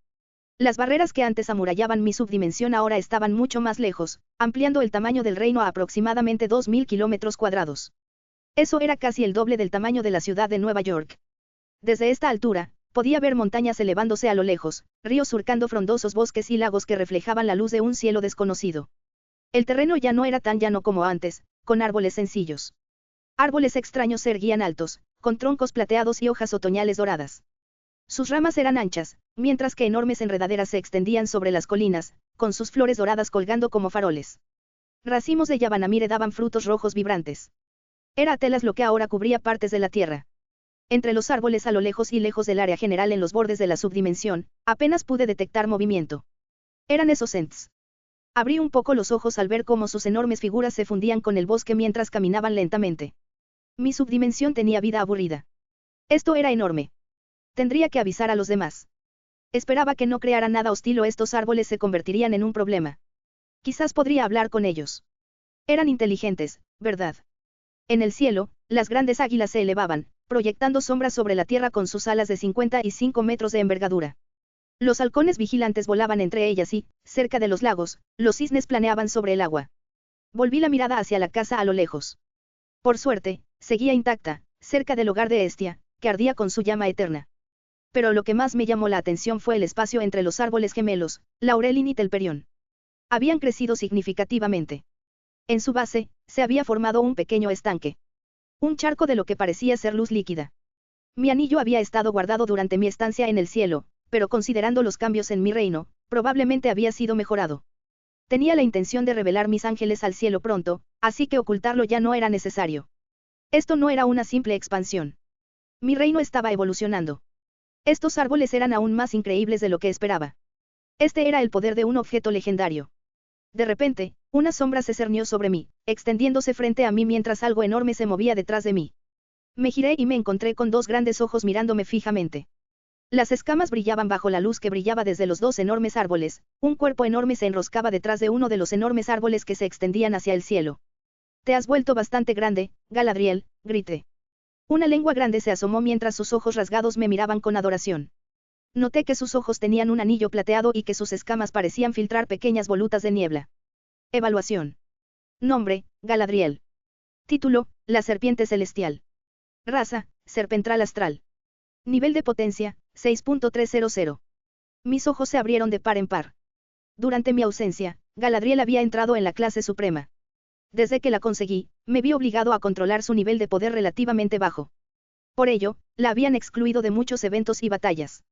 Las barreras que antes amurallaban mi subdimensión ahora estaban mucho más lejos, ampliando el tamaño del reino a aproximadamente 2000 kilómetros cuadrados. Eso era casi el doble del tamaño de la ciudad de Nueva York. Desde esta altura, podía ver montañas elevándose a lo lejos, ríos surcando frondosos bosques y lagos que reflejaban la luz de un cielo desconocido. El terreno ya no era tan llano como antes, con árboles sencillos. Árboles extraños se erguían altos, con troncos plateados y hojas otoñales doradas. Sus ramas eran anchas, mientras que enormes enredaderas se extendían sobre las colinas, con sus flores doradas colgando como faroles. Racimos de yabanamire daban frutos rojos vibrantes. Era Atelas lo que ahora cubría partes de la tierra. Entre los árboles a lo lejos y lejos del área general en los bordes de la subdimensión, apenas pude detectar movimiento. Eran esos ents. Abrí un poco los ojos al ver cómo sus enormes figuras se fundían con el bosque mientras caminaban lentamente. Mi subdimensión tenía vida aburrida. Esto era enorme. Tendría que avisar a los demás. Esperaba que no creara nada hostil o estos árboles se convertirían en un problema. Quizás podría hablar con ellos. Eran inteligentes, ¿verdad? En el cielo, las grandes águilas se elevaban, proyectando sombras sobre la tierra con sus alas de 55 metros de envergadura. Los halcones vigilantes volaban entre ellas y, cerca de los lagos, los cisnes planeaban sobre el agua. Volví la mirada hacia la casa a lo lejos. Por suerte, seguía intacta, cerca del hogar de Hestia, que ardía con su llama eterna. Pero lo que más me llamó la atención fue el espacio entre los árboles gemelos, Laurelin y Telperion. Habían crecido significativamente. En su base, se había formado un pequeño estanque. Un charco de lo que parecía ser luz líquida. Mi anillo había estado guardado durante mi estancia en el cielo, pero considerando los cambios en mi reino, probablemente había sido mejorado. Tenía la intención de revelar mis ángeles al cielo pronto, así que ocultarlo ya no era necesario. Esto no era una simple expansión. Mi reino estaba evolucionando. Estos árboles eran aún más increíbles de lo que esperaba. Este era el poder de un objeto legendario. De repente, una sombra se cernió sobre mí, extendiéndose frente a mí mientras algo enorme se movía detrás de mí. Me giré y me encontré con dos grandes ojos mirándome fijamente. Las escamas brillaban bajo la luz que brillaba desde los dos enormes árboles, un cuerpo enorme se enroscaba detrás de uno de los enormes árboles que se extendían hacia el cielo. Te has vuelto bastante grande, Galadriel, grité. Una lengua grande se asomó mientras sus ojos rasgados me miraban con adoración. Noté que sus ojos tenían un anillo plateado y que sus escamas parecían filtrar pequeñas volutas de niebla. Evaluación. Nombre, Galadriel. Título, la serpiente celestial. Raza, serpentral astral. Nivel de potencia, 6.300. Mis ojos se abrieron de par en par. Durante mi ausencia, Galadriel había entrado en la clase suprema. Desde que la conseguí, me vi obligado a controlar su nivel de poder relativamente bajo. Por ello, la habían excluido de muchos eventos y batallas.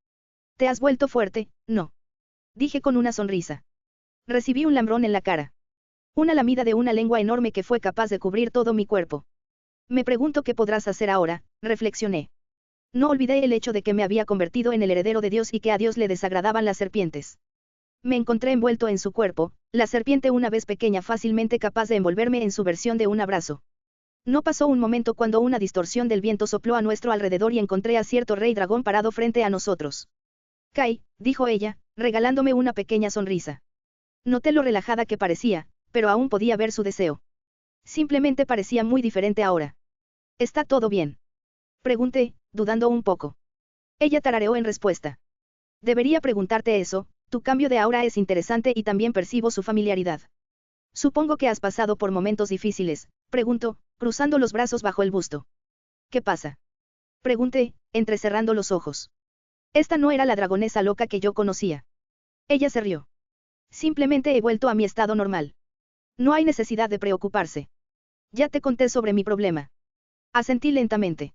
¿Te has vuelto fuerte? No. Dije con una sonrisa. Recibí un lambrón en la cara. Una lamida de una lengua enorme que fue capaz de cubrir todo mi cuerpo. Me pregunto qué podrás hacer ahora, reflexioné. No olvidé el hecho de que me había convertido en el heredero de Dios y que a Dios le desagradaban las serpientes. Me encontré envuelto en su cuerpo, la serpiente una vez pequeña fácilmente capaz de envolverme en su versión de un abrazo. No pasó un momento cuando una distorsión del viento sopló a nuestro alrededor y encontré a cierto rey dragón parado frente a nosotros. Kai, dijo ella, regalándome una pequeña sonrisa. Noté lo relajada que parecía, pero aún podía ver su deseo. Simplemente parecía muy diferente ahora. ¿Está todo bien? Pregunté, dudando un poco. Ella tarareó en respuesta. Debería preguntarte eso, tu cambio de aura es interesante y también percibo su familiaridad. Supongo que has pasado por momentos difíciles, preguntó, cruzando los brazos bajo el busto. ¿Qué pasa? Pregunté, entrecerrando los ojos. Esta no era la dragonesa loca que yo conocía. Ella se rió. Simplemente he vuelto a mi estado normal. No hay necesidad de preocuparse. Ya te conté sobre mi problema. Asentí lentamente.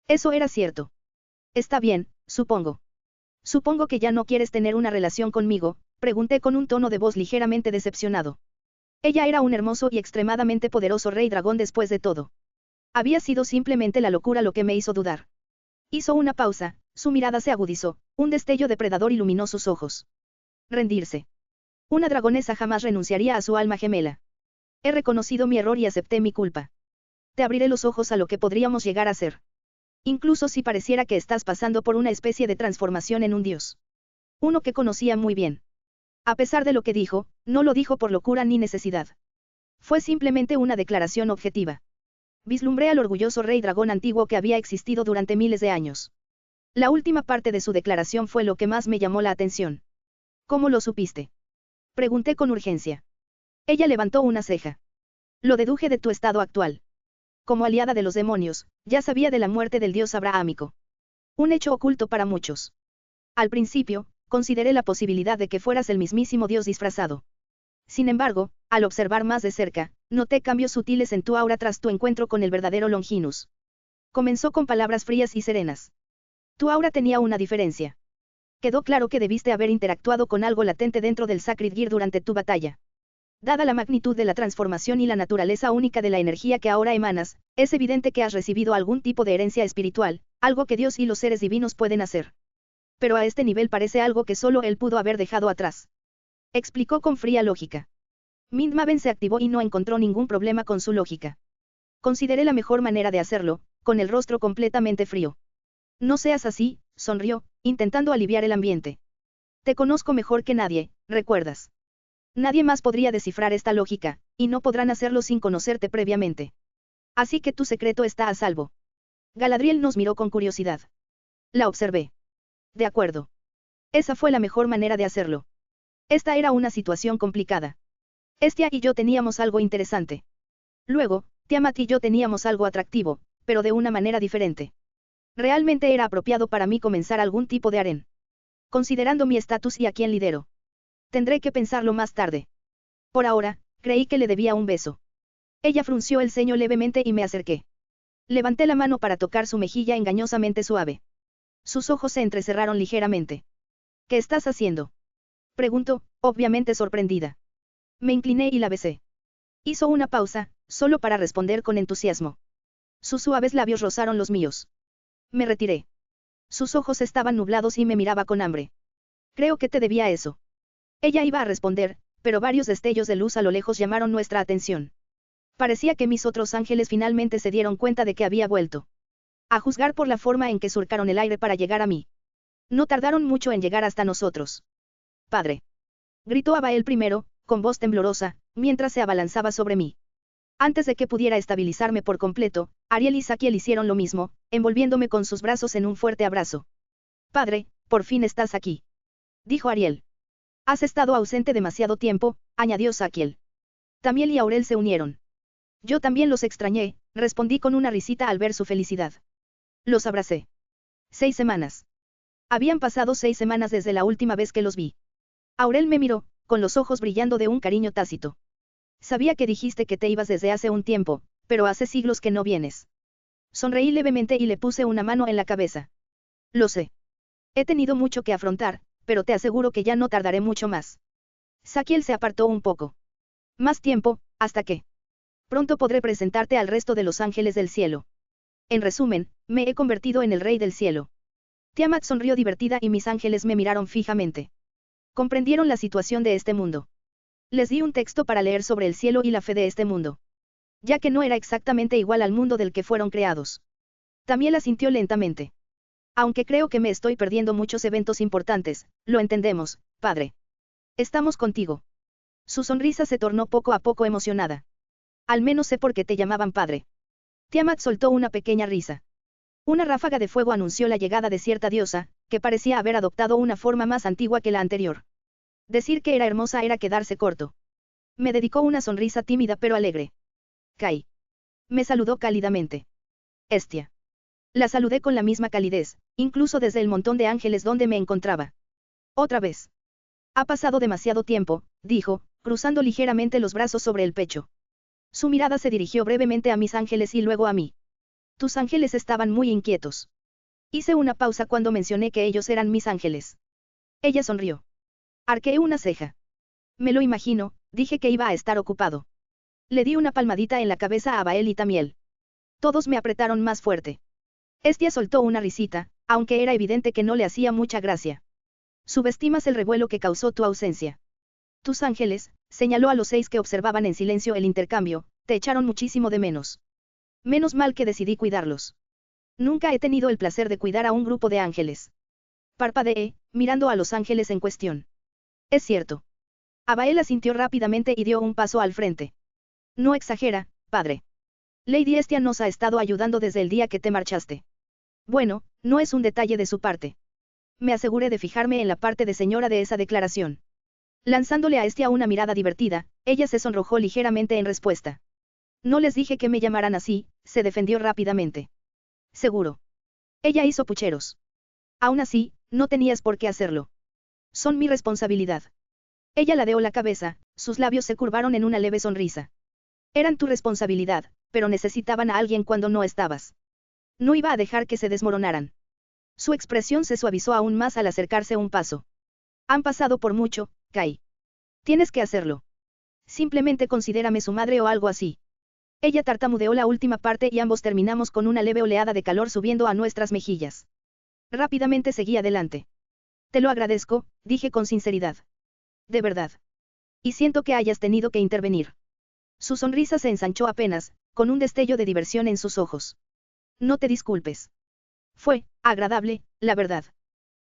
Eso era cierto. Está bien, supongo. Supongo que ya no quieres tener una relación conmigo, pregunté con un tono de voz ligeramente decepcionado. Ella era un hermoso y extremadamente poderoso rey dragón después de todo. Había sido simplemente la locura lo que me hizo dudar. Hizo una pausa, su mirada se agudizó, un destello depredador iluminó sus ojos. Rendirse. Una dragonesa jamás renunciaría a su alma gemela. He reconocido mi error y acepté mi culpa. Te abriré los ojos a lo que podríamos llegar a ser. Incluso si pareciera que estás pasando por una especie de transformación en un dios. Uno que conocía muy bien. A pesar de lo que dijo, no lo dijo por locura ni necesidad. Fue simplemente una declaración objetiva. Vislumbré al orgulloso rey dragón antiguo que había existido durante miles de años. La última parte de su declaración fue lo que más me llamó la atención. ¿Cómo lo supiste? Pregunté con urgencia. Ella levantó una ceja. Lo deduje de tu estado actual. Como aliada de los demonios, ya sabía de la muerte del dios abrahámico. Un hecho oculto para muchos. Al principio, consideré la posibilidad de que fueras el mismísimo dios disfrazado. Sin embargo, al observar más de cerca, noté cambios sutiles en tu aura tras tu encuentro con el verdadero Longinus. Comenzó con palabras frías y serenas. Tu aura tenía una diferencia. Quedó claro que debiste haber interactuado con algo latente dentro del Sacred Gear durante tu batalla. Dada la magnitud de la transformación y la naturaleza única de la energía que ahora emanas, es evidente que has recibido algún tipo de herencia espiritual, algo que Dios y los seres divinos pueden hacer. Pero a este nivel parece algo que solo él pudo haber dejado atrás. Explicó con fría lógica. Mind Maven se activó y no encontró ningún problema con su lógica. Consideré la mejor manera de hacerlo, con el rostro completamente frío. No seas así, sonrió, intentando aliviar el ambiente. Te conozco mejor que nadie, ¿recuerdas? Nadie más podría descifrar esta lógica, y no podrán hacerlo sin conocerte previamente. Así que tu secreto está a salvo. Galadriel nos miró con curiosidad. La observé. De acuerdo. Esa fue la mejor manera de hacerlo. Esta era una situación complicada. Estia y yo teníamos algo interesante. Luego, Tiamat y yo teníamos algo atractivo, pero de una manera diferente. Realmente era apropiado para mí comenzar algún tipo de harén. Considerando mi estatus y a quién lidero. Tendré que pensarlo más tarde. Por ahora, creí que le debía un beso. Ella frunció el ceño levemente y me acerqué. Levanté la mano para tocar su mejilla engañosamente suave. Sus ojos se entrecerraron ligeramente. ¿Qué estás haciendo? Preguntó, obviamente sorprendida. Me incliné y la besé. Hizo una pausa, solo para responder con entusiasmo. Sus suaves labios rozaron los míos. Me retiré. Sus ojos estaban nublados y me miraba con hambre. Creo que te debía eso. Ella iba a responder, pero varios destellos de luz a lo lejos llamaron nuestra atención. Parecía que mis otros ángeles finalmente se dieron cuenta de que había vuelto. A juzgar por la forma en que surcaron el aire para llegar a mí. No tardaron mucho en llegar hasta nosotros. Padre. Gritó Abael primero, con voz temblorosa, mientras se abalanzaba sobre mí. Antes de que pudiera estabilizarme por completo, Ariel y Saquiel hicieron lo mismo, envolviéndome con sus brazos en un fuerte abrazo. Padre, por fin estás aquí. Dijo Ariel. Has estado ausente demasiado tiempo, añadió Saquiel. Tamiel y Aurel se unieron. Yo también los extrañé, respondí con una risita al ver su felicidad. Los abracé. 6 semanas. Habían pasado 6 semanas desde la última vez que los vi. Aurel me miró, con los ojos brillando de un cariño tácito. Sabía que dijiste que te ibas desde hace un tiempo, pero hace siglos que no vienes. Sonreí levemente y le puse una mano en la cabeza. Lo sé. He tenido mucho que afrontar, pero te aseguro que ya no tardaré mucho más. Saquiel se apartó un poco. Más tiempo, hasta que. Pronto podré presentarte al resto de los ángeles del cielo. En resumen, me he convertido en el rey del cielo. Tiamat sonrió divertida y mis ángeles me miraron fijamente. Comprendieron la situación de este mundo. Les di un texto para leer sobre el cielo y la fe de este mundo. Ya que no era exactamente igual al mundo del que fueron creados. Tamiel asintió lentamente. Aunque creo que me estoy perdiendo muchos eventos importantes, lo entendemos, padre. Estamos contigo. Su sonrisa se tornó poco a poco emocionada. Al menos sé por qué te llamaban padre. Tiamat soltó una pequeña risa. Una ráfaga de fuego anunció la llegada de cierta diosa, que parecía haber adoptado una forma más antigua que la anterior. Decir que era hermosa era quedarse corto. Me dedicó una sonrisa tímida pero alegre. Kai. Me saludó cálidamente. Estia. La saludé con la misma calidez, incluso desde el montón de ángeles donde me encontraba. Otra vez. Ha pasado demasiado tiempo, dijo, cruzando ligeramente los brazos sobre el pecho. Su mirada se dirigió brevemente a mis ángeles y luego a mí. Tus ángeles estaban muy inquietos. Hice una pausa cuando mencioné que ellos eran mis ángeles. Ella sonrió. Arqueé una ceja. Me lo imagino, dije que iba a estar ocupado. Le di una palmadita en la cabeza a Abael y Tamiel. Todos me apretaron más fuerte. Estia soltó una risita, aunque era evidente que no le hacía mucha gracia. Subestimas el revuelo que causó tu ausencia. Tus ángeles, señaló a los 6 que observaban en silencio el intercambio, te echaron muchísimo de menos. Menos mal que decidí cuidarlos. Nunca he tenido el placer de cuidar a un grupo de ángeles. Parpadeé, mirando a los ángeles en cuestión. Es cierto. Abael asintió rápidamente y dio un paso al frente. No exagera, padre. Lady Estia nos ha estado ayudando desde el día que te marchaste. Bueno, no es un detalle de su parte. Me aseguré de fijarme en la parte de señora de esa declaración. Lanzándole a Estia una mirada divertida, ella se sonrojó ligeramente en respuesta. No les dije que me llamaran así, se defendió rápidamente. Seguro. Ella hizo pucheros. Aún así, no tenías por qué hacerlo. Son mi responsabilidad. Ella ladeó la cabeza, sus labios se curvaron en una leve sonrisa. Eran tu responsabilidad, pero necesitaban a alguien cuando no estabas. No iba a dejar que se desmoronaran. Su expresión se suavizó aún más al acercarse un paso. Han pasado por mucho, Kai. Tienes que hacerlo. Simplemente considérame su madre o algo así. Ella tartamudeó la última parte y ambos terminamos con una leve oleada de calor subiendo a nuestras mejillas. Rápidamente seguí adelante. Te lo agradezco, dije con sinceridad. De verdad. Y siento que hayas tenido que intervenir. Su sonrisa se ensanchó apenas, con un destello de diversión en sus ojos. No te disculpes. Fue agradable, la verdad.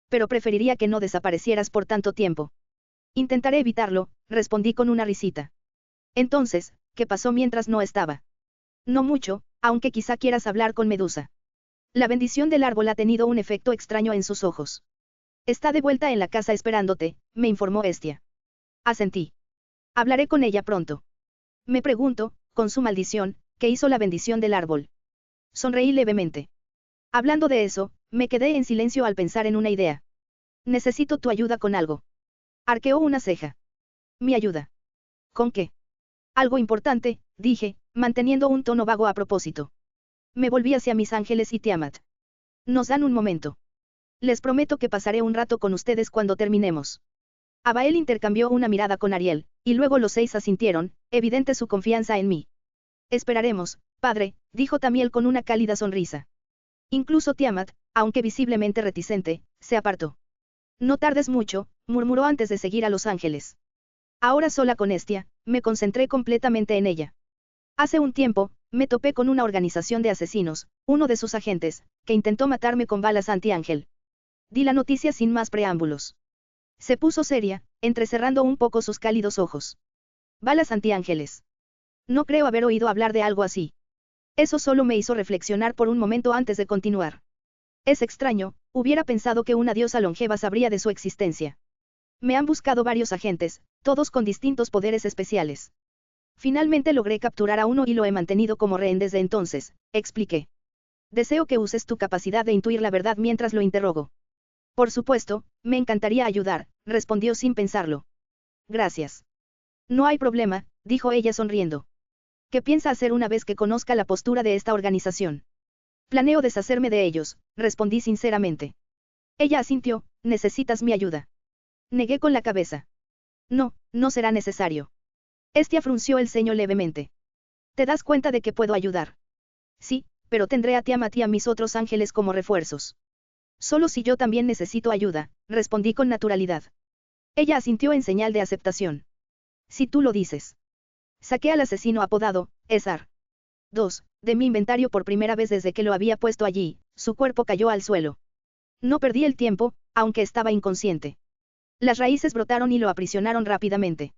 Pero preferiría que no desaparecieras por tanto tiempo. Intentaré evitarlo, respondí con una risita. Entonces, ¿qué pasó mientras no estaba? No mucho, aunque quizá quieras hablar con Medusa. La bendición del árbol ha tenido un efecto extraño en sus ojos. Está de vuelta en la casa esperándote, me informó Estia. Asentí. Hablaré con ella pronto. Me pregunto, con su maldición, ¿qué hizo la bendición del árbol? Sonreí levemente. Hablando de eso, me quedé en silencio al pensar en una idea. Necesito tu ayuda con algo. Arqueó una ceja. Mi ayuda. ¿Con qué? Algo importante, dije, manteniendo un tono vago a propósito. Me volví hacia mis ángeles y Tiamat. Nos dan un momento. Les prometo que pasaré un rato con ustedes cuando terminemos. Abael intercambió una mirada con Ariel, y luego los 6 asintieron, evidente su confianza en mí. Esperaremos, padre, dijo Tamiel con una cálida sonrisa. Incluso Tiamat, aunque visiblemente reticente, se apartó. No tardes mucho, murmuró antes de seguir a Los Ángeles. Ahora sola con Estia, me concentré completamente en ella. Hace un tiempo, me topé con una organización de asesinos, uno de sus agentes, que intentó matarme con balas antiángel. Di la noticia sin más preámbulos. Se puso seria, entrecerrando un poco sus cálidos ojos. Balas antiángeles. No creo haber oído hablar de algo así. Eso solo me hizo reflexionar por un momento antes de continuar. Es extraño, hubiera pensado que una diosa longeva sabría de su existencia. Me han buscado varios agentes, todos con distintos poderes especiales. Finalmente logré capturar a uno y lo he mantenido como rehén desde entonces, expliqué. Deseo que uses tu capacidad de intuir la verdad mientras lo interrogo. Por supuesto, me encantaría ayudar, respondió sin pensarlo. Gracias. No hay problema, dijo ella sonriendo. ¿Qué piensa hacer una vez que conozca la postura de esta organización? Planeo deshacerme de ellos, respondí sinceramente. Ella asintió, ¿necesitas mi ayuda? Negué con la cabeza. No, no será necesario. Estia frunció el ceño levemente. ¿Te das cuenta de que puedo ayudar? Sí, pero tendré a Tiamat y a mis otros ángeles como refuerzos. Solo si yo también necesito ayuda, respondí con naturalidad. Ella asintió en señal de aceptación. Si tú lo dices. Saqué al asesino apodado, Esar. 2, de mi inventario por primera vez desde que lo había puesto allí, su cuerpo cayó al suelo. No perdí el tiempo, aunque estaba inconsciente. Las raíces brotaron y lo aprisionaron rápidamente.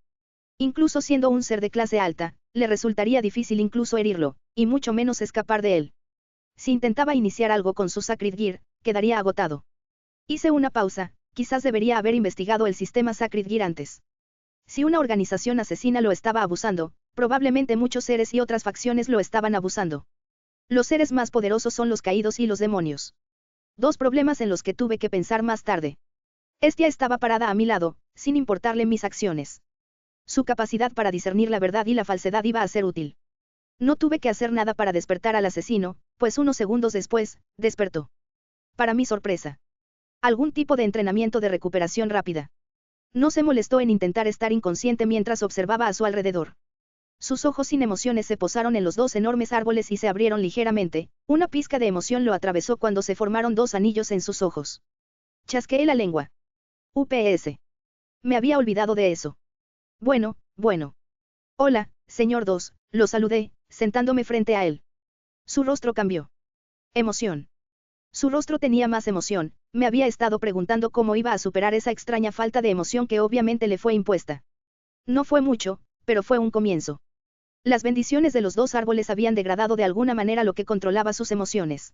Incluso siendo un ser de clase alta, le resultaría difícil incluso herirlo, y mucho menos escapar de él. Si intentaba iniciar algo con su Sacred Gear, quedaría agotado. Hice una pausa, quizás debería haber investigado el sistema Sacred Gear antes. Si una organización asesina lo estaba abusando, probablemente muchos seres y otras facciones lo estaban abusando. Los seres más poderosos son los caídos y los demonios. Dos problemas en los que tuve que pensar más tarde. Estia estaba parada a mi lado, sin importarle mis acciones. Su capacidad para discernir la verdad y la falsedad iba a ser útil. No tuve que hacer nada para despertar al asesino, pues unos segundos después, despertó. Para mi sorpresa. Algún tipo de entrenamiento de recuperación rápida. No se molestó en intentar estar inconsciente mientras observaba a su alrededor. Sus ojos sin emociones se posaron en los dos enormes árboles y se abrieron ligeramente, una pizca de emoción lo atravesó cuando se formaron dos anillos en sus ojos. Chasqueé la lengua. UPS. Me había olvidado de eso. Bueno. Hola, señor 2, lo saludé, sentándome frente a él. Su rostro cambió. Emoción. Su rostro tenía más emoción, me había estado preguntando cómo iba a superar esa extraña falta de emoción que obviamente le fue impuesta. No fue mucho, pero fue un comienzo. Las bendiciones de los dos árboles habían degradado de alguna manera lo que controlaba sus emociones.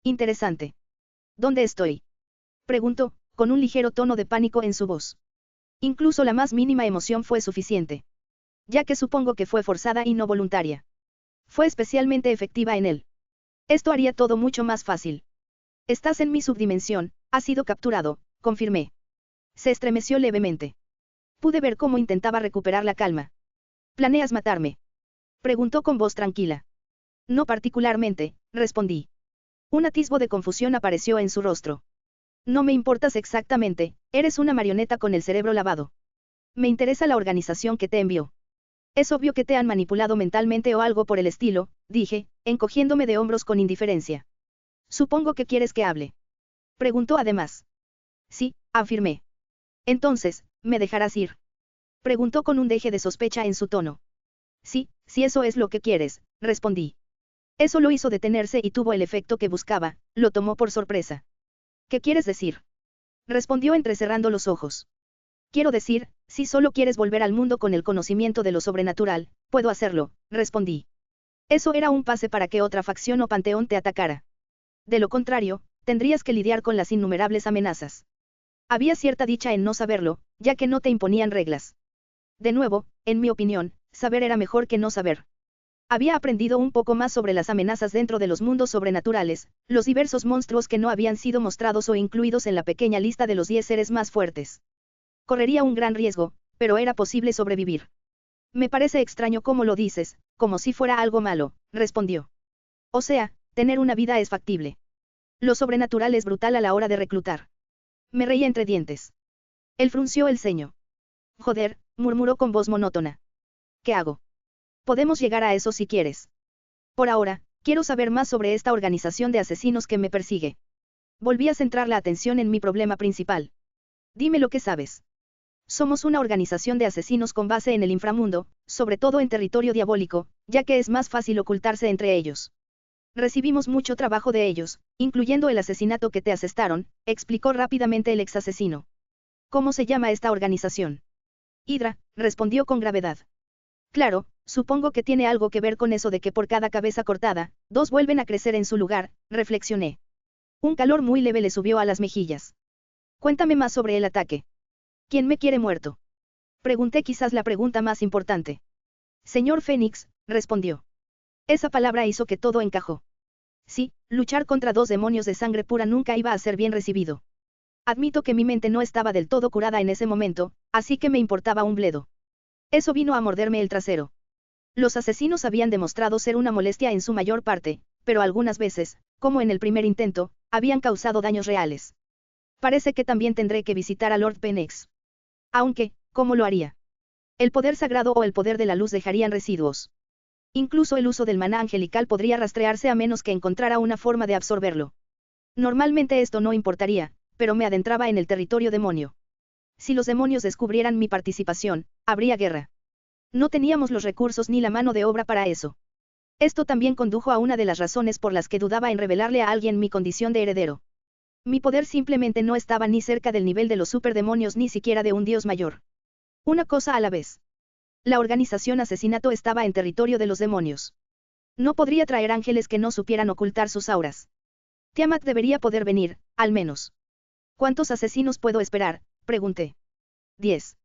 Interesante. ¿Dónde estoy? Preguntó, con un ligero tono de pánico en su voz. Incluso la más mínima emoción fue suficiente. Ya que supongo que fue forzada y no voluntaria. Fue especialmente efectiva en él. Esto haría todo mucho más fácil. Estás en mi subdimensión, has sido capturado, confirmé. Se estremeció levemente. Pude ver cómo intentaba recuperar la calma. ¿Planeas matarme? Preguntó con voz tranquila. No particularmente, respondí. Un atisbo de confusión apareció en su rostro. No me importas exactamente, eres una marioneta con el cerebro lavado. Me interesa la organización que te envió. Es obvio que te han manipulado mentalmente o algo por el estilo, dije, encogiéndome de hombros con indiferencia. Supongo que quieres que hable. Preguntó además. Sí, afirmé. Entonces, ¿me dejarás ir? Preguntó con un deje de sospecha en su tono. Sí, si eso es lo que quieres, respondí. Eso lo hizo detenerse y tuvo el efecto que buscaba, lo tomó por sorpresa. ¿Qué quieres decir? Respondió entrecerrando los ojos. Quiero decir, si solo quieres volver al mundo con el conocimiento de lo sobrenatural, puedo hacerlo, respondí. Eso era un pase para que otra facción o panteón te atacara. De lo contrario, tendrías que lidiar con las innumerables amenazas. Había cierta dicha en no saberlo, ya que no te imponían reglas. De nuevo, en mi opinión, saber era mejor que no saber. Había aprendido un poco más sobre las amenazas dentro de los mundos sobrenaturales, los diversos monstruos que no habían sido mostrados o incluidos en la pequeña lista de los 10 seres más fuertes. Correría un gran riesgo, pero era posible sobrevivir. Me parece extraño cómo lo dices, como si fuera algo malo, respondió. O sea, tener una vida es factible. Lo sobrenatural es brutal a la hora de reclutar. Me reí entre dientes. Él frunció el ceño. Joder, murmuró con voz monótona. ¿Qué hago? Podemos llegar a eso si quieres. Por ahora, quiero saber más sobre esta organización de asesinos que me persigue. Volví a centrar la atención en mi problema principal. Dime lo que sabes. Somos una organización de asesinos con base en el inframundo, sobre todo en territorio diabólico, ya que es más fácil ocultarse entre ellos. Recibimos mucho trabajo de ellos, incluyendo el asesinato que te asestaron, explicó rápidamente el ex asesino. ¿Cómo se llama esta organización? Hydra, respondió con gravedad. Claro, supongo que tiene algo que ver con eso de que por cada cabeza cortada, dos vuelven a crecer en su lugar, reflexioné. Un calor muy leve le subió a las mejillas. Cuéntame más sobre el ataque. ¿Quién me quiere muerto? Pregunté, quizás la pregunta más importante. Señor Fénix, respondió. Esa palabra hizo que todo encajó. Sí, luchar contra dos demonios de sangre pura nunca iba a ser bien recibido. Admito que mi mente no estaba del todo curada en ese momento, así que me importaba un bledo. Eso vino a morderme el trasero. Los asesinos habían demostrado ser una molestia en su mayor parte, pero algunas veces, como en el primer intento, habían causado daños reales. Parece que también tendré que visitar a Lord Pennex. Aunque, ¿cómo lo haría? El poder sagrado o el poder de la luz dejarían residuos. Incluso el uso del maná angelical podría rastrearse a menos que encontrara una forma de absorberlo. Normalmente esto no importaría, pero me adentraba en el territorio demonio. Si los demonios descubrieran mi participación, habría guerra. No teníamos los recursos ni la mano de obra para eso. Esto también condujo a una de las razones por las que dudaba en revelarle a alguien mi condición de heredero. Mi poder simplemente no estaba ni cerca del nivel de los superdemonios ni siquiera de un dios mayor. Una cosa a la vez. La organización asesinato estaba en territorio de los demonios. No podría traer ángeles que no supieran ocultar sus auras. Tiamat debería poder venir, al menos. ¿Cuántos asesinos puedo esperar?, pregunté. 10.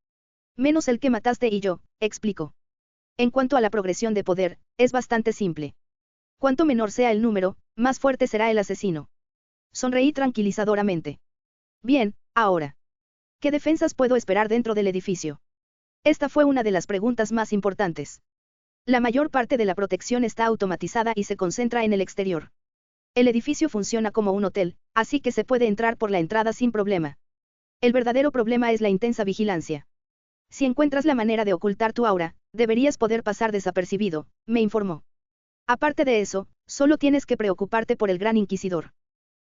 Menos el que mataste y yo, explicó. En cuanto a la progresión de poder, es bastante simple. Cuanto menor sea el número, más fuerte será el asesino. Sonreí tranquilizadoramente. Bien, ahora. ¿Qué defensas puedo esperar dentro del edificio? Esta fue una de las preguntas más importantes. La mayor parte de la protección está automatizada y se concentra en el exterior. El edificio funciona como un hotel, así que se puede entrar por la entrada sin problema. El verdadero problema es la intensa vigilancia. Si encuentras la manera de ocultar tu aura, deberías poder pasar desapercibido, me informó. Aparte de eso, solo tienes que preocuparte por el Gran Inquisidor.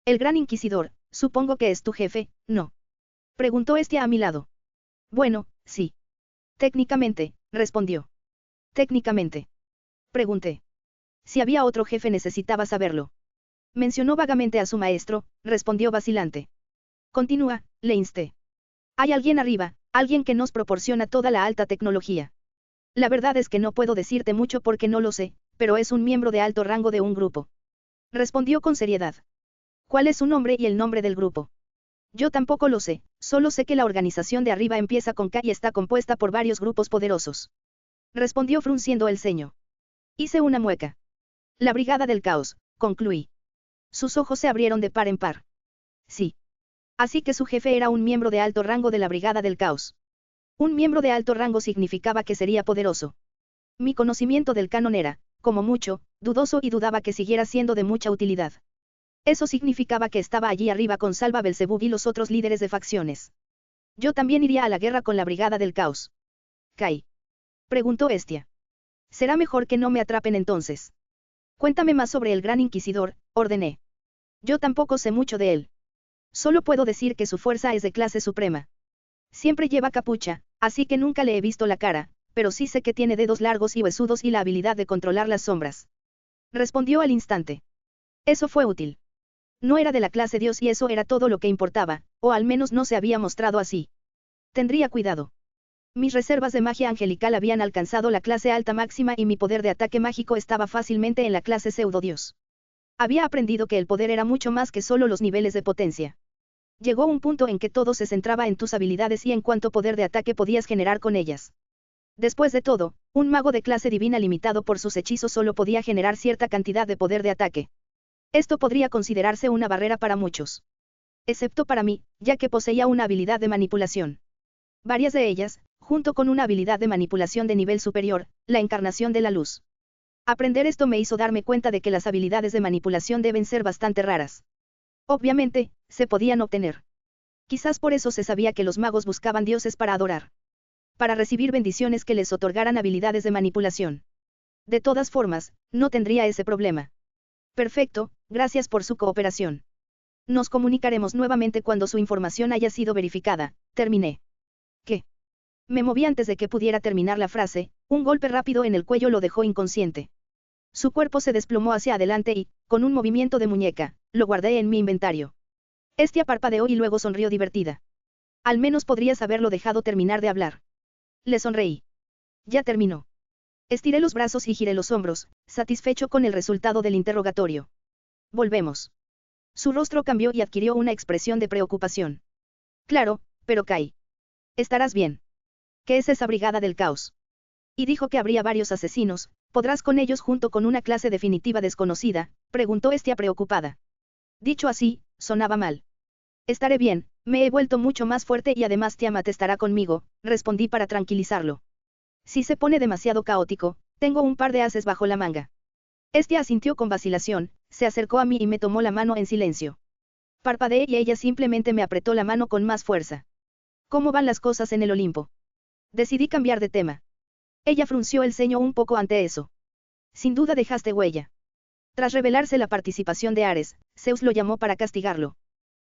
El Gran Inquisidor, supongo que es tu jefe, ¿no? Preguntó este a mi lado. Bueno, sí. Técnicamente, respondió. Técnicamente. Pregunté. Si había otro jefe necesitaba saberlo. Mencionó vagamente a su maestro, respondió vacilante. Continúa, le insté. Hay alguien arriba, alguien que nos proporciona toda la alta tecnología. La verdad es que no puedo decirte mucho porque no lo sé, pero es un miembro de alto rango de un grupo. Respondió con seriedad. ¿Cuál es su nombre y el nombre del grupo? Yo tampoco lo sé, solo sé que la organización de arriba empieza con K y está compuesta por varios grupos poderosos. Respondió frunciendo el ceño. Hice una mueca. La Brigada del Caos, concluí. Sus ojos se abrieron de par en par. Sí. Así que su jefe era un miembro de alto rango de la Brigada del Caos. Un miembro de alto rango significaba que sería poderoso. Mi conocimiento del canon era, como mucho, dudoso y dudaba que siguiera siendo de mucha utilidad. Eso significaba que estaba allí arriba con Salva Belzebub y los otros líderes de facciones. Yo también iría a la guerra con la Brigada del Caos. ¿Kai? Preguntó Estia. Será mejor que no me atrapen entonces. Cuéntame más sobre el Gran Inquisidor, ordené. Yo tampoco sé mucho de él. Solo puedo decir que su fuerza es de clase suprema. Siempre lleva capucha, así que nunca le he visto la cara, pero sí sé que tiene dedos largos y huesudos y la habilidad de controlar las sombras. Respondió al instante. Eso fue útil. No era de la clase Dios y eso era todo lo que importaba, o al menos no se había mostrado así. Tendría cuidado. Mis reservas de magia angelical habían alcanzado la clase alta máxima y mi poder de ataque mágico estaba fácilmente en la clase pseudo-dios. Había aprendido que el poder era mucho más que solo los niveles de potencia. Llegó un punto en que todo se centraba en tus habilidades y en cuánto poder de ataque podías generar con ellas. Después de todo, un mago de clase divina limitado por sus hechizos solo podía generar cierta cantidad de poder de ataque. Esto podría considerarse una barrera para muchos. Excepto para mí, ya que poseía una habilidad de manipulación. Varias de ellas, junto con una habilidad de manipulación de nivel superior, la encarnación de la luz. Aprender esto me hizo darme cuenta de que las habilidades de manipulación deben ser bastante raras. Obviamente, se podían obtener. Quizás por eso se sabía que los magos buscaban dioses para adorar. Para recibir bendiciones que les otorgaran habilidades de manipulación. De todas formas, no tendría ese problema. Perfecto, gracias por su cooperación. Nos comunicaremos nuevamente cuando su información haya sido verificada, terminé. ¿Qué? Me moví antes de que pudiera terminar la frase, un golpe rápido en el cuello lo dejó inconsciente. Su cuerpo se desplomó hacia adelante y, con un movimiento de muñeca, lo guardé en mi inventario. Estia parpadeó y luego sonrió divertida. Al menos podrías haberlo dejado terminar de hablar. Le sonreí. Ya terminó. Estiré los brazos y giré los hombros, satisfecho con el resultado del interrogatorio. Volvemos. Su rostro cambió y adquirió una expresión de preocupación. Claro, pero Kai. Estarás bien. ¿Qué es esa brigada del caos? Y dijo que habría varios asesinos, ¿podrás con ellos junto con una clase definitiva desconocida? Preguntó Estia preocupada. Dicho así, sonaba mal. Estaré bien, me he vuelto mucho más fuerte y además Tiamat estará conmigo, respondí para tranquilizarlo. Si se pone demasiado caótico, tengo un par de ases bajo la manga. Estia asintió con vacilación, se acercó a mí y me tomó la mano en silencio. Parpadeé y ella simplemente me apretó la mano con más fuerza. ¿Cómo van las cosas en el Olimpo? Decidí cambiar de tema. Ella frunció el ceño un poco ante eso. Sin duda dejaste huella. Tras revelarse la participación de Ares, Zeus lo llamó para castigarlo.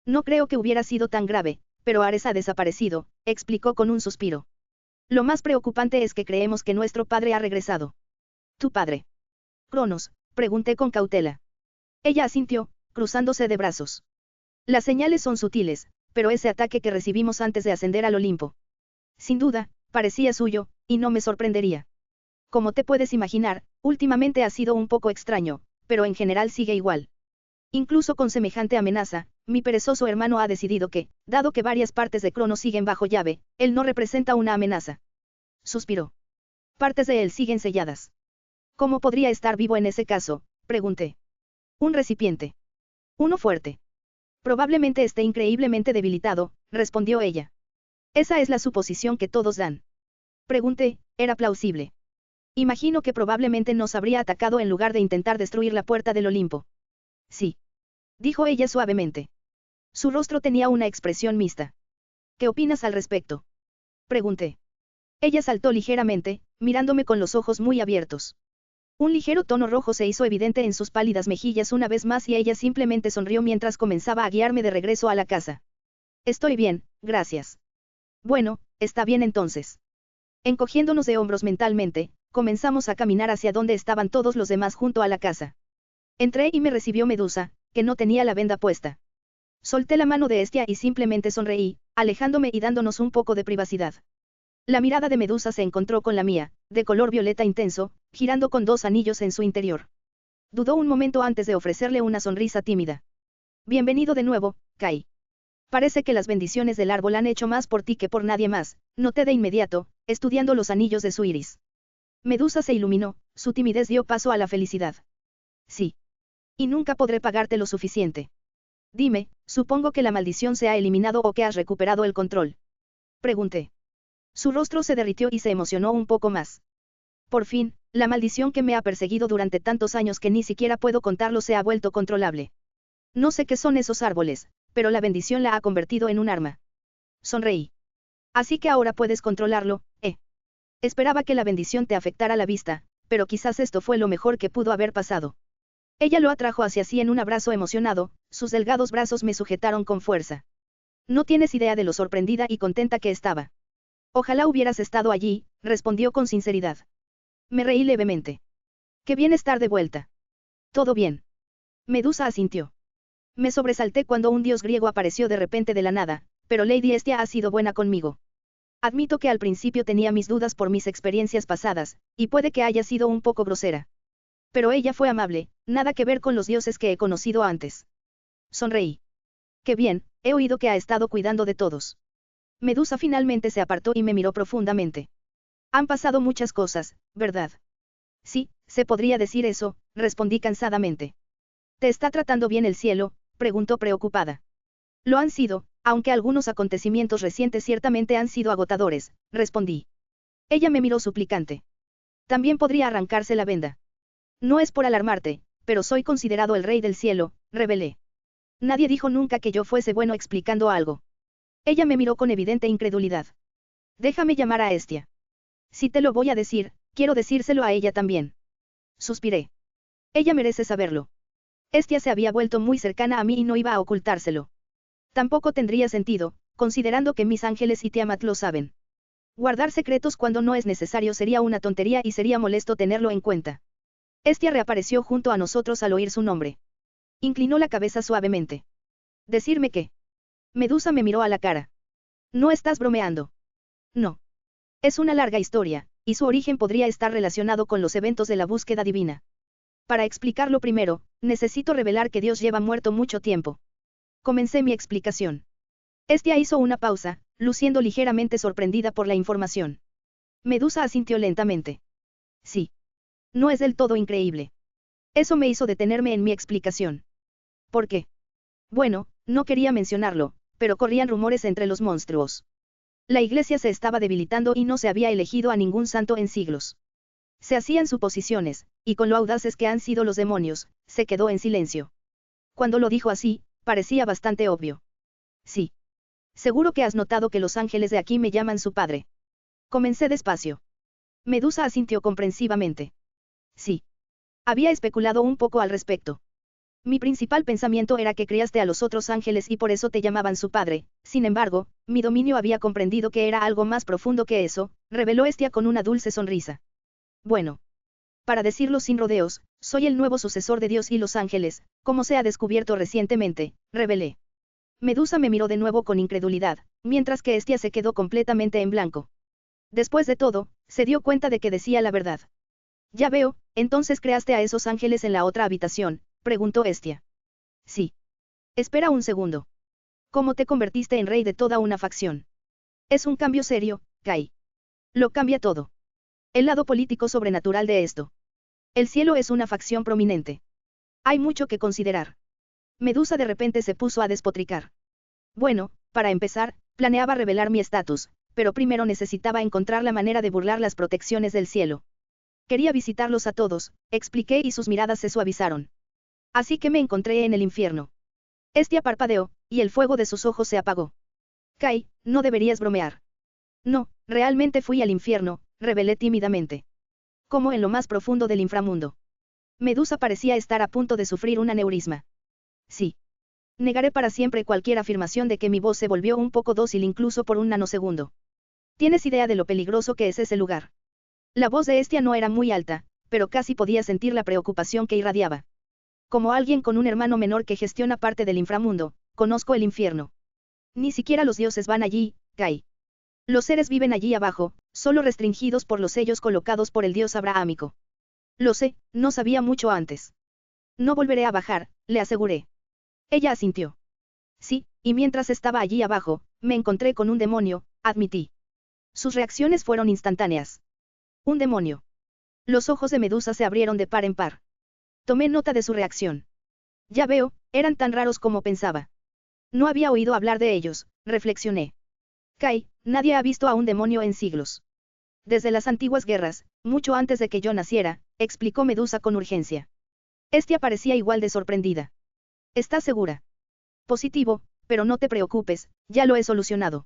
No creo que hubiera sido tan grave, pero Ares ha desaparecido, explicó con un suspiro. Lo más preocupante es que creemos que nuestro padre ha regresado. ¿Tu padre? Cronos, pregunté con cautela. Ella asintió, cruzándose de brazos. Las señales son sutiles, pero ese ataque que recibimos antes de ascender al Olimpo. Sin duda, parecía suyo, y no me sorprendería. Como te puedes imaginar, últimamente ha sido un poco extraño, pero en general sigue igual. Incluso con semejante amenaza, mi perezoso hermano ha decidido que, dado que varias partes de Cronos siguen bajo llave, él no representa una amenaza. Suspiró. Partes de él siguen selladas. ¿Cómo podría estar vivo en ese caso? Pregunté. Un recipiente. Uno fuerte. Probablemente esté increíblemente debilitado, respondió ella. Esa es la suposición que todos dan. Pregunté, ¿era plausible? Imagino que probablemente nos habría atacado en lugar de intentar destruir la puerta del Olimpo. Sí. Dijo ella suavemente. Su rostro tenía una expresión mixta. ¿Qué opinas al respecto? Pregunté. Ella saltó ligeramente, mirándome con los ojos muy abiertos. Un ligero tono rojo se hizo evidente en sus pálidas mejillas una vez más y ella simplemente sonrió mientras comenzaba a guiarme de regreso a la casa. Estoy bien, gracias. Bueno, está bien entonces. Encogiéndonos de hombros mentalmente, comenzamos a caminar hacia donde estaban todos los demás junto a la casa. Entré y me recibió Medusa, que no tenía la venda puesta. Solté la mano de Estia y simplemente sonreí, alejándome y dándonos un poco de privacidad. La mirada de Medusa se encontró con la mía, de color violeta intenso, girando con dos anillos en su interior. Dudó un momento antes de ofrecerle una sonrisa tímida. Bienvenido de nuevo, Kai. Parece que las bendiciones del árbol han hecho más por ti que por nadie más, noté de inmediato, estudiando los anillos de su iris. Medusa se iluminó, su timidez dio paso a la felicidad. Sí. Y nunca podré pagarte lo suficiente. Dime, supongo que la maldición se ha eliminado o que has recuperado el control. Pregunté. Su rostro se derritió y se emocionó un poco más. Por fin, la maldición que me ha perseguido durante tantos años que ni siquiera puedo contarlo se ha vuelto controlable. No sé qué son esos árboles, pero la bendición la ha convertido en un arma. Sonreí. Así que ahora puedes controlarlo, ¿eh? Esperaba que la bendición te afectara la vista, pero quizás esto fue lo mejor que pudo haber pasado. Ella lo atrajo hacia sí en un abrazo emocionado, sus delgados brazos me sujetaron con fuerza. No tienes idea de lo sorprendida y contenta que estaba. Ojalá hubieras estado allí, respondió con sinceridad. Me reí levemente. Qué bien estar de vuelta. Todo bien. Medusa asintió. Me sobresalté cuando un dios griego apareció de repente de la nada, pero Lady Estia ha sido buena conmigo. Admito que al principio tenía mis dudas por mis experiencias pasadas, y puede que haya sido un poco grosera. Pero ella fue amable, nada que ver con los dioses que he conocido antes. Sonreí. Qué bien, he oído que ha estado cuidando de todos. Medusa finalmente se apartó y me miró profundamente. Han pasado muchas cosas, ¿verdad? Sí, se podría decir eso, respondí cansadamente. ¿Te está tratando bien el cielo?, preguntó preocupada. Lo han sido, aunque algunos acontecimientos recientes ciertamente han sido agotadores, respondí. Ella me miró suplicante. También podría arrancarse la venda. No es por alarmarte, pero soy considerado el rey del cielo, revelé. Nadie dijo nunca que yo fuese bueno explicando algo. Ella me miró con evidente incredulidad. Déjame llamar a Estia. Si te lo voy a decir, quiero decírselo a ella también. Suspiré. Ella merece saberlo. Estia se había vuelto muy cercana a mí y no iba a ocultárselo. Tampoco tendría sentido, considerando que mis ángeles y Tiamat lo saben. Guardar secretos cuando no es necesario sería una tontería y sería molesto tenerlo en cuenta. Estia reapareció junto a nosotros al oír su nombre. Inclinó la cabeza suavemente. ¿Decirme qué? Medusa me miró a la cara. ¿No estás bromeando? No. Es una larga historia, y su origen podría estar relacionado con los eventos de la búsqueda divina. Para explicarlo primero, necesito revelar que Dios lleva muerto mucho tiempo. Comencé mi explicación. Estia hizo una pausa, luciendo ligeramente sorprendida por la información. Medusa asintió lentamente. Sí. No es del todo increíble. Eso me hizo detenerme en mi explicación. ¿Por qué? Bueno, no quería mencionarlo, pero corrían rumores entre los monstruos. La iglesia se estaba debilitando y no se había elegido a ningún santo en siglos. Se hacían suposiciones, y con lo audaces que han sido los demonios, se quedó en silencio. Cuando lo dijo así, parecía bastante obvio. Sí. Seguro que has notado que los ángeles de aquí me llaman su padre. Comencé despacio. Medusa asintió comprensivamente. Sí. Había especulado un poco al respecto. Mi principal pensamiento era que criaste a los otros ángeles y por eso te llamaban su padre. Sin embargo, mi dominio había comprendido que era algo más profundo que eso, reveló Estia con una dulce sonrisa. Bueno. Para decirlo sin rodeos, soy el nuevo sucesor de Dios y los ángeles, como se ha descubierto recientemente, revelé. Medusa me miró de nuevo con incredulidad, mientras que Estia se quedó completamente en blanco. Después de todo, se dio cuenta de que decía la verdad. Ya veo, entonces creaste a esos ángeles en la otra habitación, preguntó Estia. Sí. Espera un segundo. ¿Cómo te convertiste en rey de toda una facción? Es un cambio serio, Kai. Lo cambia todo. El lado político sobrenatural de esto. El cielo es una facción prominente. Hay mucho que considerar. Medusa de repente se puso a despotricar. Bueno, para empezar, planeaba revelar mi estatus, pero primero necesitaba encontrar la manera de burlar las protecciones del cielo. Quería visitarlos a todos, expliqué y sus miradas se suavizaron. Así que me encontré en el infierno. Estia parpadeó, y el fuego de sus ojos se apagó. Kai, no deberías bromear. No, realmente fui al infierno, revelé tímidamente. Como en lo más profundo del inframundo. Medusa parecía estar a punto de sufrir un aneurisma. Sí. Negaré para siempre cualquier afirmación de que mi voz se volvió un poco dócil incluso por un nanosegundo. ¿Tienes idea de lo peligroso que es ese lugar? La voz de Estia no era muy alta, pero casi podía sentir la preocupación que irradiaba. Como alguien con un hermano menor que gestiona parte del inframundo, conozco el infierno. Ni siquiera los dioses van allí, Kai. Los seres viven allí abajo, solo restringidos por los sellos colocados por el dios abrahámico. Lo sé, no sabía mucho antes. No volveré a bajar, le aseguré. Ella asintió. Sí, y mientras estaba allí abajo, me encontré con un demonio, admití. Sus reacciones fueron instantáneas. Un demonio. Los ojos de Medusa se abrieron de par en par. Tomé nota de su reacción. Ya veo, eran tan raros como pensaba. No había oído hablar de ellos, reflexioné. Kai, nadie ha visto a un demonio en siglos. Desde las antiguas guerras, mucho antes de que yo naciera, explicó Medusa con urgencia. Estia parecía igual de sorprendida. ¿Estás segura? Positivo, pero no te preocupes, ya lo he solucionado.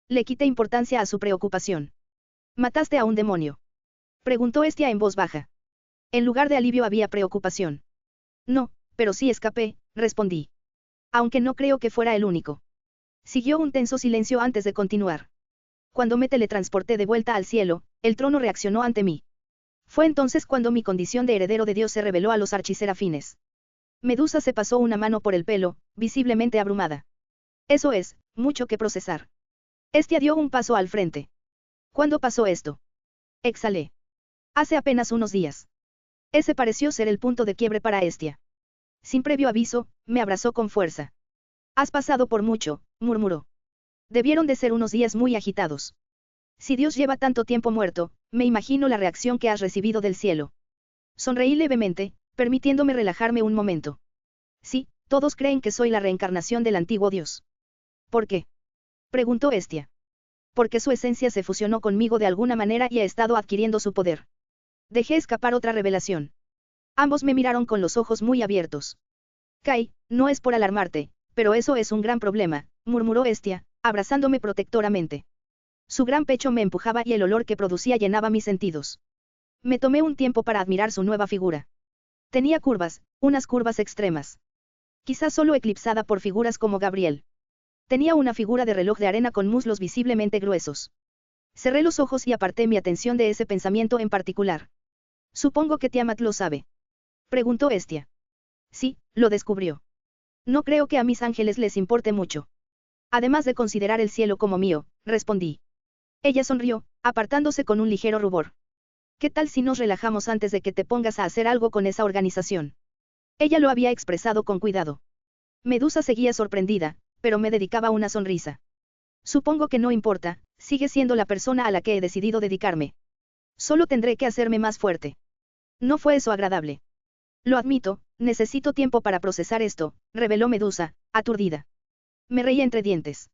Le quité importancia a su preocupación. ¿Mataste a un demonio? Preguntó Estia en voz baja. En lugar de alivio había preocupación. No, pero sí escapé, respondí. Aunque no creo que fuera el único. Siguió un tenso silencio antes de continuar. Cuando me teletransporté de vuelta al cielo, el trono reaccionó ante mí. Fue entonces cuando mi condición de heredero de Dios se reveló a los archiserafines. Medusa se pasó una mano por el pelo, visiblemente abrumada. Eso es, mucho que procesar. Estia dio un paso al frente. ¿Cuándo pasó esto? Exhalé. Hace apenas unos días. Ese pareció ser el punto de quiebre para Estia. Sin previo aviso, me abrazó con fuerza. Has pasado por mucho, murmuró. Debieron de ser unos días muy agitados. Si Dios lleva tanto tiempo muerto, me imagino la reacción que has recibido del cielo. Sonreí levemente, permitiéndome relajarme un momento. Sí, todos creen que soy la reencarnación del antiguo Dios. ¿Por qué? Preguntó Estia. Porque su esencia se fusionó conmigo de alguna manera y ha estado adquiriendo su poder. Dejé escapar otra revelación. Ambos me miraron con los ojos muy abiertos. Kai, no es por alarmarte, pero eso es un gran problema, murmuró Estia, abrazándome protectoramente. Su gran pecho me empujaba y el olor que producía llenaba mis sentidos. Me tomé un tiempo para admirar su nueva figura. Tenía curvas, unas curvas extremas. Quizás solo eclipsada por figuras como Gabriel. Tenía una figura de reloj de arena con muslos visiblemente gruesos. Cerré los ojos y aparté mi atención de ese pensamiento en particular. Supongo que Tiamat lo sabe. Preguntó Hestia. Sí, lo descubrió. No creo que a mis ángeles les importe mucho. Además de considerar el cielo como mío, respondí. Ella sonrió, apartándose con un ligero rubor. ¿Qué tal si nos relajamos antes de que te pongas a hacer algo con esa organización? Ella lo había expresado con cuidado. Medusa seguía sorprendida, pero me dedicaba una sonrisa. Supongo que no importa, sigue siendo la persona a la que he decidido dedicarme. Solo tendré que hacerme más fuerte. No fue eso agradable. Lo admito, necesito tiempo para procesar esto, reveló Medusa, aturdida. Me reí entre dientes.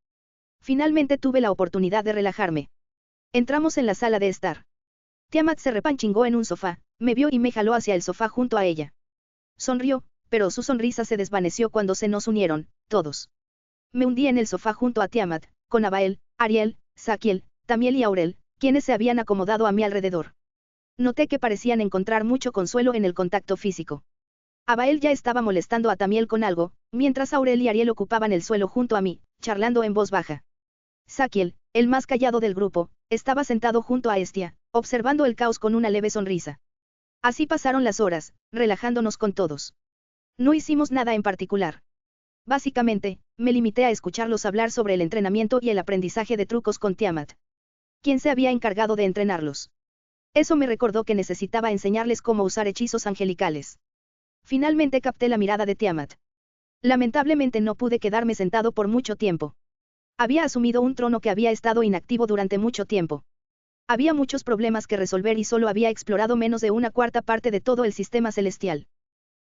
Finalmente tuve la oportunidad de relajarme. Entramos en la sala de estar. Tiamat se repanchingó en un sofá, me vio y me jaló hacia el sofá junto a ella. Sonrió, pero su sonrisa se desvaneció cuando se nos unieron, todos. Me hundí en el sofá junto a Tiamat, con Abael, Ariel, Saquiel, Tamiel y Aurel, quienes se habían acomodado a mi alrededor. Noté que parecían encontrar mucho consuelo en el contacto físico. Abael ya estaba molestando a Tamiel con algo, mientras Aurel y Ariel ocupaban el suelo junto a mí, charlando en voz baja. Saquiel, el más callado del grupo, estaba sentado junto a Hestia, observando el caos con una leve sonrisa. Así pasaron las horas, relajándonos con todos. No hicimos nada en particular. Básicamente, me limité a escucharlos hablar sobre el entrenamiento y el aprendizaje de trucos con Tiamat. ¿Quién se había encargado de entrenarlos? Eso me recordó que necesitaba enseñarles cómo usar hechizos angelicales. Finalmente capté la mirada de Tiamat. Lamentablemente no pude quedarme sentado por mucho tiempo. Había asumido un trono que había estado inactivo durante mucho tiempo. Había muchos problemas que resolver y solo había explorado menos de una cuarta parte de todo el sistema celestial.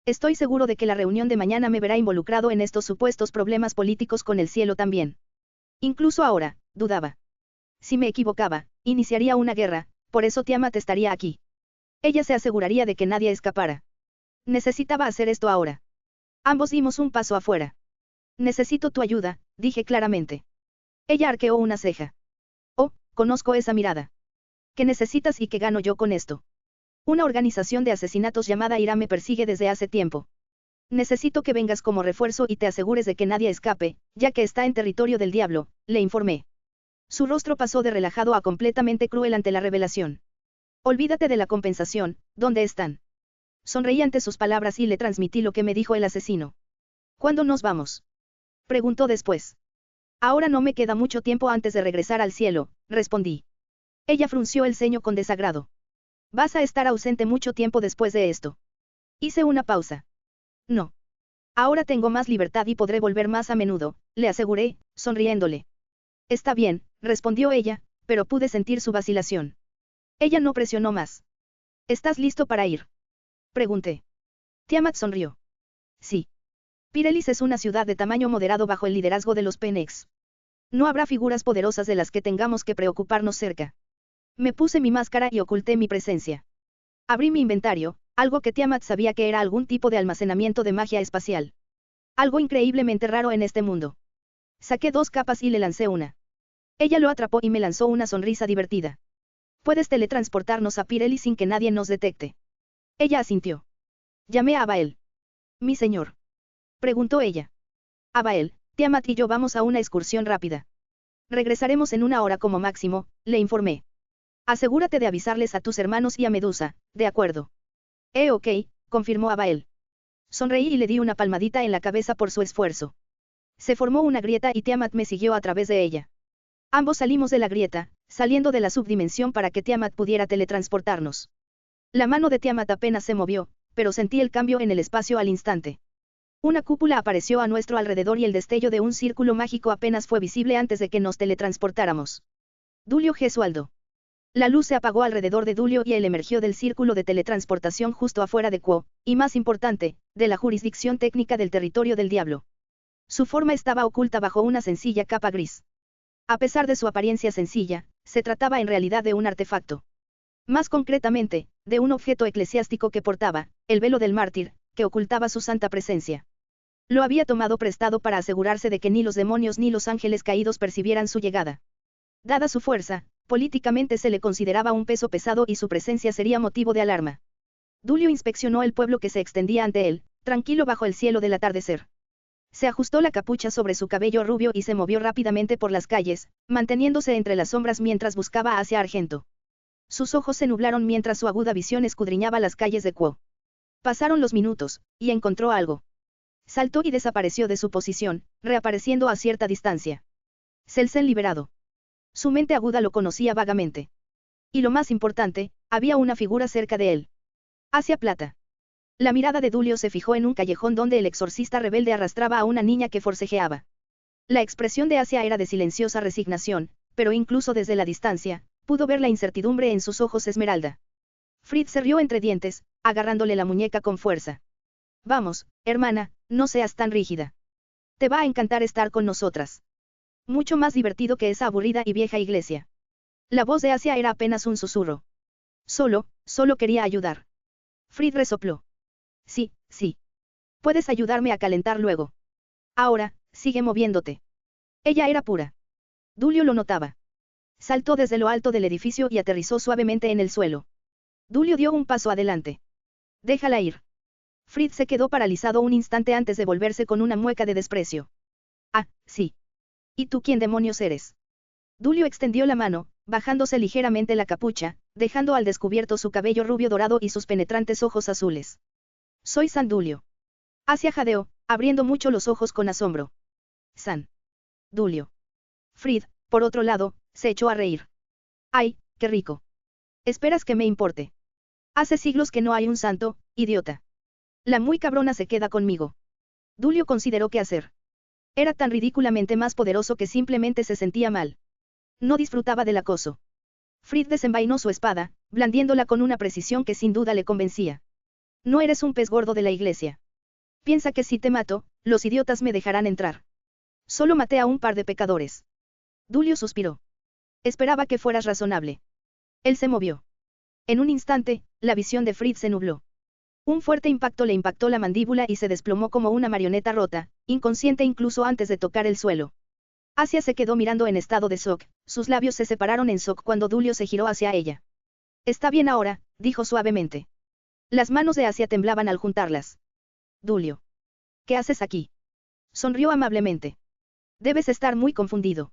Estoy seguro de que la reunión de mañana me verá involucrado en estos supuestos problemas políticos con el cielo también. Incluso ahora, dudaba. Si me equivocaba, iniciaría una guerra, por eso Tiamat estaría aquí. Ella se aseguraría de que nadie escapara. Necesitaba hacer esto ahora. Ambos dimos un paso afuera. Necesito tu ayuda, dije claramente. Ella arqueó una ceja. Oh, conozco esa mirada. ¿Qué necesitas y qué gano yo con esto? Una organización de asesinatos llamada Ira me persigue desde hace tiempo. Necesito que vengas como refuerzo y te asegures de que nadie escape, ya que está en territorio del diablo, le informé. Su rostro pasó de relajado a completamente cruel ante la revelación. Olvídate de la compensación, ¿dónde están? Sonreí ante sus palabras y le transmití lo que me dijo el asesino. ¿Cuándo nos vamos? Preguntó después. Ahora no me queda mucho tiempo antes de regresar al cielo, respondí. Ella frunció el ceño con desagrado. Vas a estar ausente mucho tiempo después de esto. Hice una pausa. No. Ahora tengo más libertad y podré volver más a menudo, le aseguré, sonriéndole. Está bien, respondió ella, pero pude sentir su vacilación. Ella no presionó más. ¿Estás listo para ir? Pregunté. Tiamat sonrió. Sí. Pirelis es una ciudad de tamaño moderado bajo el liderazgo de los Penex. No habrá figuras poderosas de las que tengamos que preocuparnos cerca. Me puse mi máscara y oculté mi presencia. Abrí mi inventario, algo que Tiamat sabía que era algún tipo de almacenamiento de magia espacial. Algo increíblemente raro en este mundo. Saqué 2 capas y le lancé una. Ella lo atrapó y me lanzó una sonrisa divertida. Puedes teletransportarnos a Pirelli sin que nadie nos detecte. Ella asintió. Llamé a Abael. Mi señor. Preguntó ella. Abael, Tiamat y yo vamos a una excursión rápida. Regresaremos en 1 hora como máximo, le informé. Asegúrate de avisarles a tus hermanos y a Medusa, ¿de acuerdo? Ok, confirmó Abael. Sonreí y le di una palmadita en la cabeza por su esfuerzo. Se formó una grieta y Tiamat me siguió a través de ella. Ambos salimos de la grieta, saliendo de la subdimensión para que Tiamat pudiera teletransportarnos. La mano de Tiamat apenas se movió, pero sentí el cambio en el espacio al instante. Una cúpula apareció a nuestro alrededor y el destello de un círculo mágico apenas fue visible antes de que nos teletransportáramos. Dulio Gesualdo. La luz se apagó alrededor de Dulio y él emergió del círculo de teletransportación justo afuera de Quo, y más importante, de la jurisdicción técnica del territorio del diablo. Su forma estaba oculta bajo una sencilla capa gris. A pesar de su apariencia sencilla, se trataba en realidad de un artefacto. Más concretamente, de un objeto eclesiástico que portaba, el velo del mártir, que ocultaba su santa presencia. Lo había tomado prestado para asegurarse de que ni los demonios ni los ángeles caídos percibieran su llegada. Dada su fuerza, políticamente se le consideraba un peso pesado y su presencia sería motivo de alarma. Dulio inspeccionó el pueblo que se extendía ante él, tranquilo bajo el cielo del atardecer. Se ajustó la capucha sobre su cabello rubio y se movió rápidamente por las calles, manteniéndose entre las sombras mientras buscaba hacia Argento. Sus ojos se nublaron mientras su aguda visión escudriñaba las calles de Quo. Pasaron los minutos, y encontró algo. Saltó y desapareció de su posición, reapareciendo a cierta distancia. Celsen liberado. Su mente aguda lo conocía vagamente. Y lo más importante, había una figura cerca de él. Hacia Plata. La mirada de Dulio se fijó en un callejón donde el exorcista rebelde arrastraba a una niña que forcejeaba. La expresión de Asia era de silenciosa resignación, pero incluso desde la distancia, pudo ver la incertidumbre en sus ojos esmeralda. Fritz se rió entre dientes, agarrándole la muñeca con fuerza. Vamos, hermana, no seas tan rígida. Te va a encantar estar con nosotras. Mucho más divertido que esa aburrida y vieja iglesia. La voz de Asia era apenas un susurro. Solo quería ayudar. Fritz resopló. Sí, sí. Puedes ayudarme a calentar luego. Ahora, sigue moviéndote. Ella era pura. Dulio lo notaba. Saltó desde lo alto del edificio y aterrizó suavemente en el suelo. Dulio dio un paso adelante. Déjala ir. Fritz se quedó paralizado un instante antes de volverse con una mueca de desprecio. Ah, sí. ¿Y tú quién demonios eres? Dulio extendió la mano, bajándose ligeramente la capucha, dejando al descubierto su cabello rubio dorado y sus penetrantes ojos azules. Soy San Dulio. Asia jadeó, abriendo mucho los ojos con asombro. San Dulio. Fritz, por otro lado, se echó a reír. ¡Ay, qué rico! ¿Esperas que me importe? Hace siglos que no hay un santo, idiota. La muy cabrona se queda conmigo. Dulio consideró qué hacer. Era tan ridículamente más poderoso que simplemente se sentía mal. No disfrutaba del acoso. Fritz desenvainó su espada, blandiéndola con una precisión que sin duda le convencía. No eres un pez gordo de la iglesia. Piensa que si te mato, los idiotas me dejarán entrar. Solo maté a un par de pecadores. Dulio suspiró. Esperaba que fueras razonable. Él se movió. En un instante, la visión de Fritz se nubló. Un fuerte impacto le impactó la mandíbula y se desplomó como una marioneta rota, inconsciente incluso antes de tocar el suelo. Asia se quedó mirando en estado de shock, sus labios se separaron en shock cuando Dulio se giró hacia ella. Está bien ahora, dijo suavemente. Las manos de Asia temblaban al juntarlas. Dulio. ¿Qué haces aquí? Sonrió amablemente. Debes estar muy confundido.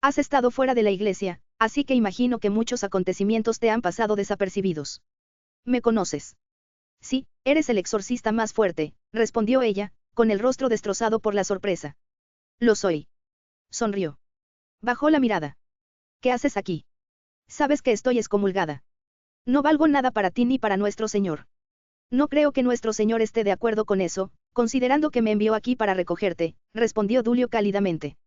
Has estado fuera de la iglesia, así que imagino que muchos acontecimientos te han pasado desapercibidos. ¿Me conoces? Sí, eres el exorcista más fuerte, respondió ella, con el rostro destrozado por la sorpresa. Lo soy. Sonrió. Bajó la mirada. ¿Qué haces aquí? Sabes que estoy excomulgada. No valgo nada para ti ni para nuestro Señor. No creo que nuestro Señor esté de acuerdo con eso, considerando que me envió aquí para recogerte, respondió Dulio cálidamente.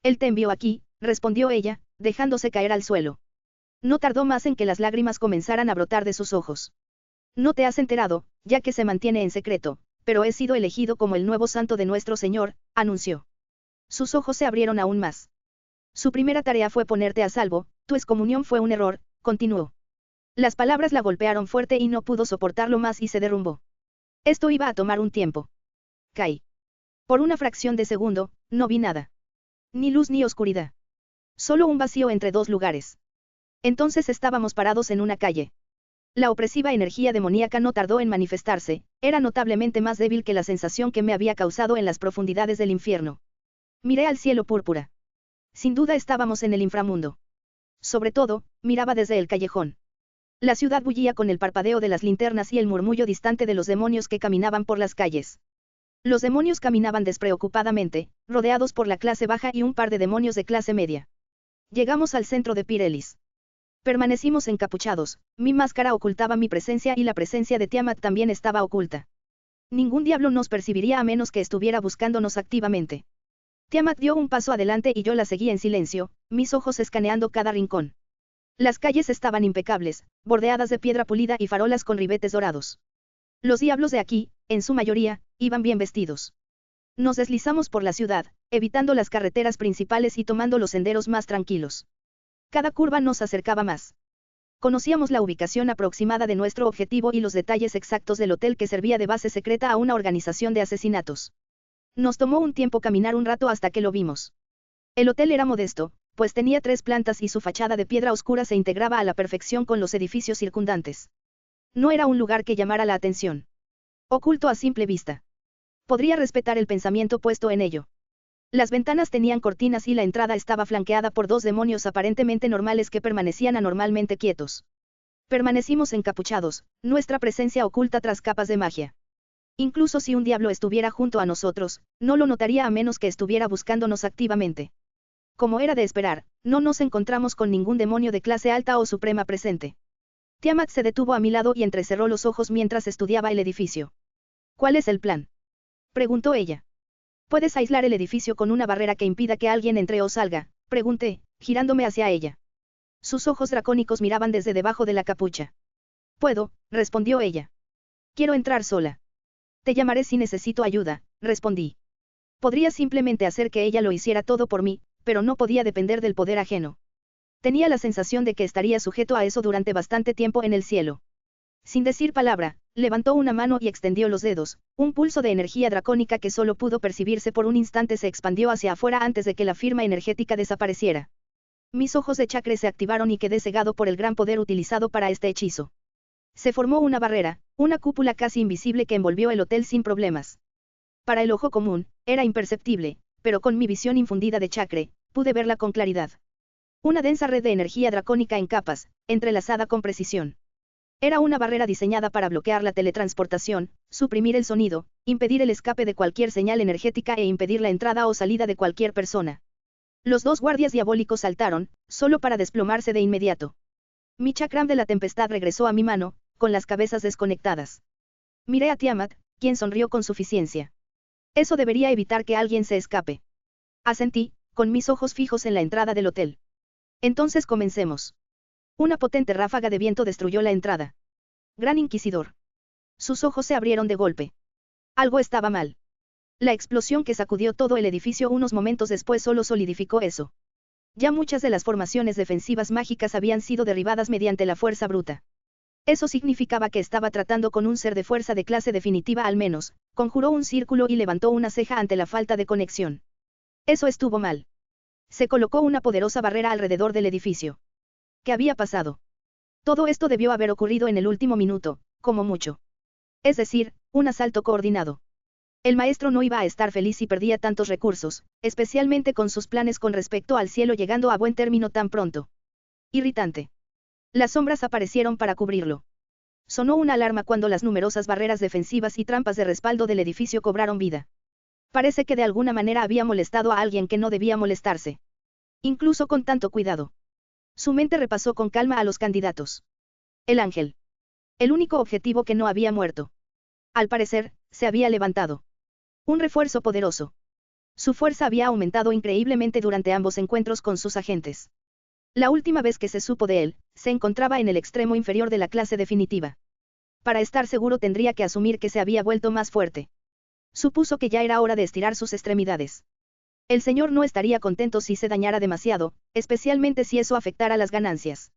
Él te envió aquí, respondió ella, dejándose caer al suelo. No tardó más en que las lágrimas comenzaran a brotar de sus ojos. No te has enterado, ya que se mantiene en secreto, pero he sido elegido como el nuevo santo de nuestro Señor, anunció. Sus ojos se abrieron aún más. Su primera tarea fue ponerte a salvo, tu excomunión fue un error, continuó. Las palabras la golpearon fuerte y no pudo soportarlo más y se derrumbó. Esto iba a tomar un tiempo. Caí. Por una fracción de segundo, no vi nada. Ni luz ni oscuridad. Solo un vacío entre dos lugares. Entonces estábamos parados en una calle. La opresiva energía demoníaca no tardó en manifestarse, era notablemente más débil que la sensación que me había causado en las profundidades del infierno. Miré al cielo púrpura. Sin duda estábamos en el inframundo. Sobre todo, miraba desde el callejón. La ciudad bullía con el parpadeo de las linternas y el murmullo distante de los demonios que caminaban por las calles. Los demonios caminaban despreocupadamente, rodeados por la clase baja y un par de demonios de clase media. Llegamos al centro de Pirelis. Permanecimos encapuchados, mi máscara ocultaba mi presencia y la presencia de Tiamat también estaba oculta. Ningún diablo nos percibiría a menos que estuviera buscándonos activamente. Tiamat dio un paso adelante y yo la seguí en silencio, mis ojos escaneando cada rincón. Las calles estaban impecables, bordeadas de piedra pulida y farolas con ribetes dorados. Los diablos de aquí, en su mayoría, iban bien vestidos. Nos deslizamos por la ciudad, evitando las carreteras principales y tomando los senderos más tranquilos. Cada curva nos acercaba más. Conocíamos la ubicación aproximada de nuestro objetivo y los detalles exactos del hotel que servía de base secreta a una organización de asesinatos. Nos tomó un tiempo caminar un rato hasta que lo vimos. El hotel era modesto, pues tenía 3 plantas y su fachada de piedra oscura se integraba a la perfección con los edificios circundantes. No era un lugar que llamara la atención. Oculto a simple vista. Podría respetar el pensamiento puesto en ello. Las ventanas tenían cortinas y la entrada estaba flanqueada por dos demonios aparentemente normales que permanecían anormalmente quietos. Permanecimos encapuchados, nuestra presencia oculta tras capas de magia. Incluso si un diablo estuviera junto a nosotros, no lo notaría a menos que estuviera buscándonos activamente. Como era de esperar, no nos encontramos con ningún demonio de clase alta o suprema presente. Tiamat se detuvo a mi lado y entrecerró los ojos mientras estudiaba el edificio. ¿Cuál es el plan?, preguntó ella. ¿Puedes aislar el edificio con una barrera que impida que alguien entre o salga?, pregunté, girándome hacia ella. Sus ojos dracónicos miraban desde debajo de la capucha. Puedo, respondió ella. Quiero entrar sola. Te llamaré si necesito ayuda, respondí. Podría simplemente hacer que ella lo hiciera todo por mí, pero no podía depender del poder ajeno. Tenía la sensación de que estaría sujeto a eso durante bastante tiempo en el cielo. Sin decir palabra, levantó una mano y extendió los dedos, un pulso de energía dracónica que solo pudo percibirse por un instante se expandió hacia afuera antes de que la firma energética desapareciera. Mis ojos de chakra se activaron y quedé cegado por el gran poder utilizado para este hechizo. Se formó una barrera, una cúpula casi invisible que envolvió el hotel sin problemas. Para el ojo común, era imperceptible, pero con mi visión infundida de chakra, pude verla con claridad. Una densa red de energía dracónica en capas, entrelazada con precisión. Era una barrera diseñada para bloquear la teletransportación, suprimir el sonido, impedir el escape de cualquier señal energética e impedir la entrada o salida de cualquier persona. Los dos guardias diabólicos saltaron, solo para desplomarse de inmediato. Mi chakram de la tempestad regresó a mi mano, con las cabezas desconectadas. Miré a Tiamat, quien sonrió con suficiencia. Eso debería evitar que alguien se escape. Asentí, con mis ojos fijos en la entrada del hotel. Entonces comencemos. Una potente ráfaga de viento destruyó la entrada. Gran Inquisidor. Sus ojos se abrieron de golpe. Algo estaba mal. La explosión que sacudió todo el edificio unos momentos después solo solidificó eso. Ya muchas de las formaciones defensivas mágicas habían sido derribadas mediante la fuerza bruta. Eso significaba que estaba tratando con un ser de fuerza de clase definitiva al menos, conjuró un círculo y levantó una ceja ante la falta de conexión. Eso estuvo mal. Se colocó una poderosa barrera alrededor del edificio. ¿Qué había pasado? Todo esto debió haber ocurrido en el último minuto, como mucho. Es decir, un asalto coordinado. El maestro no iba a estar feliz si perdía tantos recursos, especialmente con sus planes con respecto al cielo llegando a buen término tan pronto. Irritante. Las sombras aparecieron para cubrirlo. Sonó una alarma cuando las numerosas barreras defensivas y trampas de respaldo del edificio cobraron vida. Parece que de alguna manera había molestado a alguien que no debía molestarse. Incluso con tanto cuidado. Su mente repasó con calma a los candidatos. El ángel. El único objetivo que no había muerto. Al parecer, se había levantado. Un refuerzo poderoso. Su fuerza había aumentado increíblemente durante ambos encuentros con sus agentes. La última vez que se supo de él, se encontraba en el extremo inferior de la clase definitiva. Para estar seguro tendría que asumir que se había vuelto más fuerte. Supuso que ya era hora de estirar sus extremidades. El señor no estaría contento si se dañara demasiado, especialmente si eso afectara las ganancias.